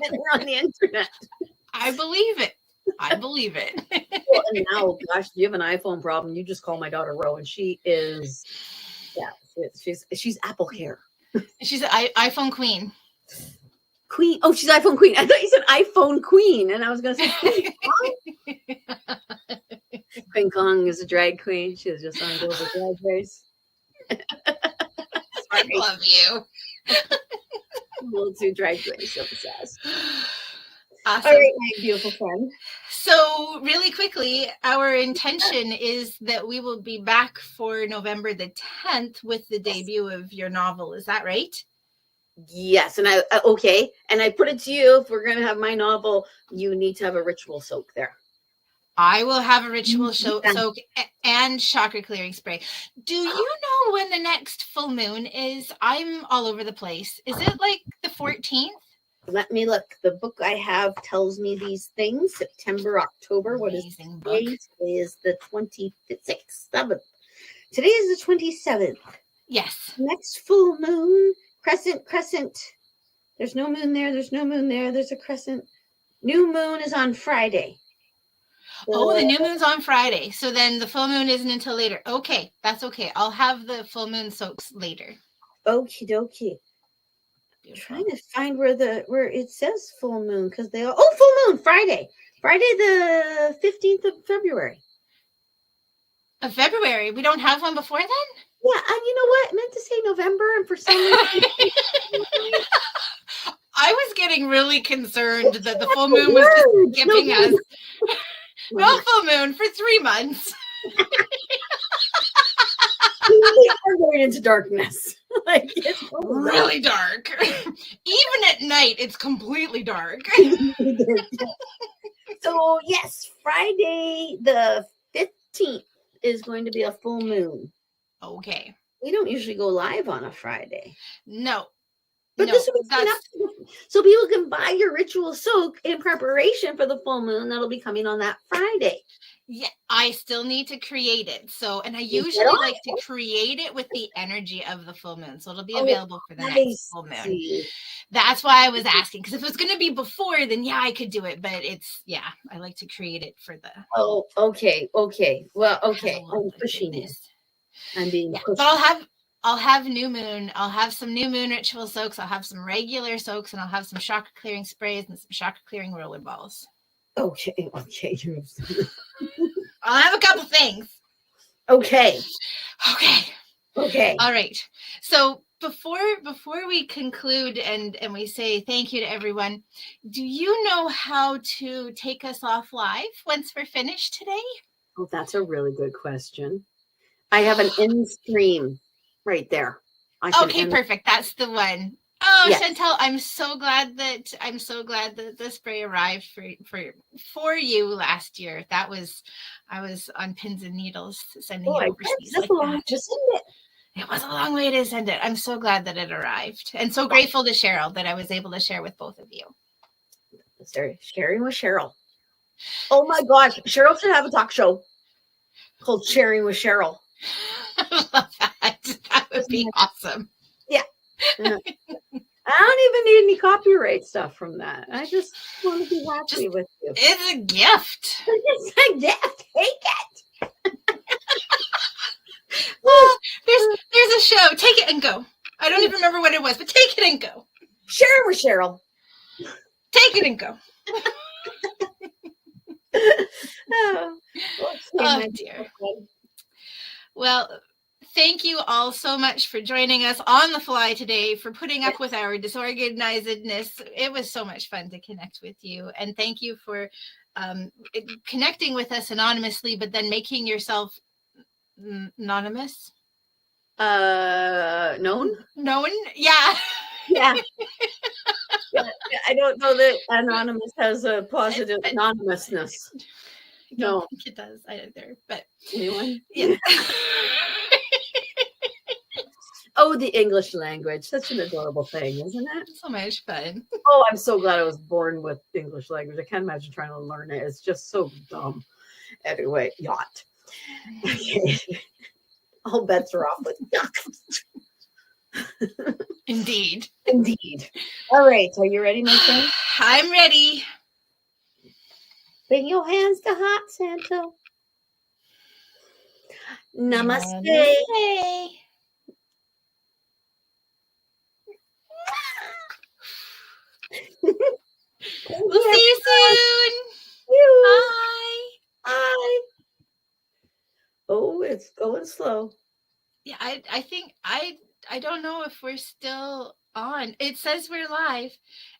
Get her on the internet.
I believe it.
Well, and now, gosh, if you have an iPhone problem, you just call my daughter Ro, and she is, she's Apple hair.
She's an iPhone queen.
Queen. Oh, she's iPhone queen. I thought you said iPhone queen, and I was going to say Queen Kong. Queen Kong is a drag queen. She was just on Global Drag Race.
I love you.
We'll do drag race. So obsessed.
Awesome.
All right, my beautiful friend.
So really quickly, our intention is that we will be back for November the 10th with the debut of your novel. Is that right?
Yes. And okay. And I put it to you, if we're going to have my novel, you need to have a ritual soak there.
I will have a ritual soak and chakra clearing spray. Do you know when the next full moon is? I'm all over the place. Is it like the 14th?
Let me look. The book I have tells me these things. September, October. What is today? Today is the 26th. Today is the 27th.
Yes.
Next full moon. Crescent. There's no moon there. There's no moon there. There's a crescent. New moon is on Friday.
The new moon's on Friday. So then the full moon isn't until later. Okay. That's okay. I'll have the full moon soaks later. Okie dokie. I'm trying to find where it says full moon, because they all full moon Friday the 15th of February. Of February? We don't have one before then? Yeah, and you know what? I meant to say November, and for some reason I was getting really concerned that the full moon was just skipping us. No full moon for 3 months. We are going into darkness. Like, it's really dark. Even at night, it's completely dark. So, yes, Friday the 15th is going to be a full moon. Okay. We don't usually go live on a Friday. No. But this will be up, so people can buy your ritual soak in preparation for the full moon that'll be coming on that Friday. Yeah, I still need to create it. So, and I usually like to create it with the energy of the full moon. So it'll be available for the next full moon. That's why I was asking. Because if it was going to be before, then yeah, I could do it. But I like to create it for the. Oh, okay. Well, okay. I'm pushing this. I'm being pushed. But I'll have new moon. I'll have some new moon ritual soaks. I'll have some regular soaks, and I'll have some chakra clearing sprays and some chakra clearing roller balls. Okay. I'll have a couple things. Okay. All right. So before we conclude and we say thank you to everyone, do you know how to take us off live once we're finished today?
Oh, that's a really good question. I have an end stream right there.
Okay, perfect. That's the one. Oh, yes. Chantel, I'm so glad that the spray arrived for you last year. I was on pins and needles sending it overseas like that.
Just send it.
It was a long way to send it. I'm so glad that it arrived, and so grateful to Cheryl that I was able to share with both of you.
Sharing with Cheryl. Oh my gosh, Cheryl should have a talk show called Sharing with Cheryl.
I love that. That would be awesome.
Yeah. I don't even need any copyright stuff from that. I just want to be happy with you.
It's a gift.
It's a gift. Take it.
Well, there's a show. Take it and go. I don't even remember what it was, but take it and go.
Share with Cheryl.
Take it and go. Oh dear. Well, thank you all so much for joining us on the fly today, for putting up with our disorganizedness. It was so much fun to connect with you. And thank you for connecting with us anonymously, but then making yourself anonymous.
Known?
Yeah.
Yeah. Yeah. I don't know that anonymous has a positive anonymousness.
I don't think it does either, but
anyone?
Yeah.
Oh, the English language. Such an adorable thing, isn't it?
So much fun.
Oh, I'm so glad I was born with English language. I can't imagine trying to learn it. It's just so dumb. Anyway, yacht. Okay. All bets are off with yacht.
Indeed.
All right. Are you ready, my friend?
I'm ready.
Bring your hands to Hot Santa. Namaste.
We'll see you soon.
Bye. Oh, it's going slow.
Yeah, I think I don't know if we're still on. It says we're live.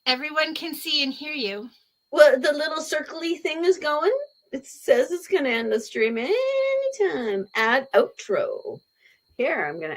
Everyone can see and hear you.
Well, the little circly thing is going. It says it's going to end the stream anytime. Add outro. Here, I'm going to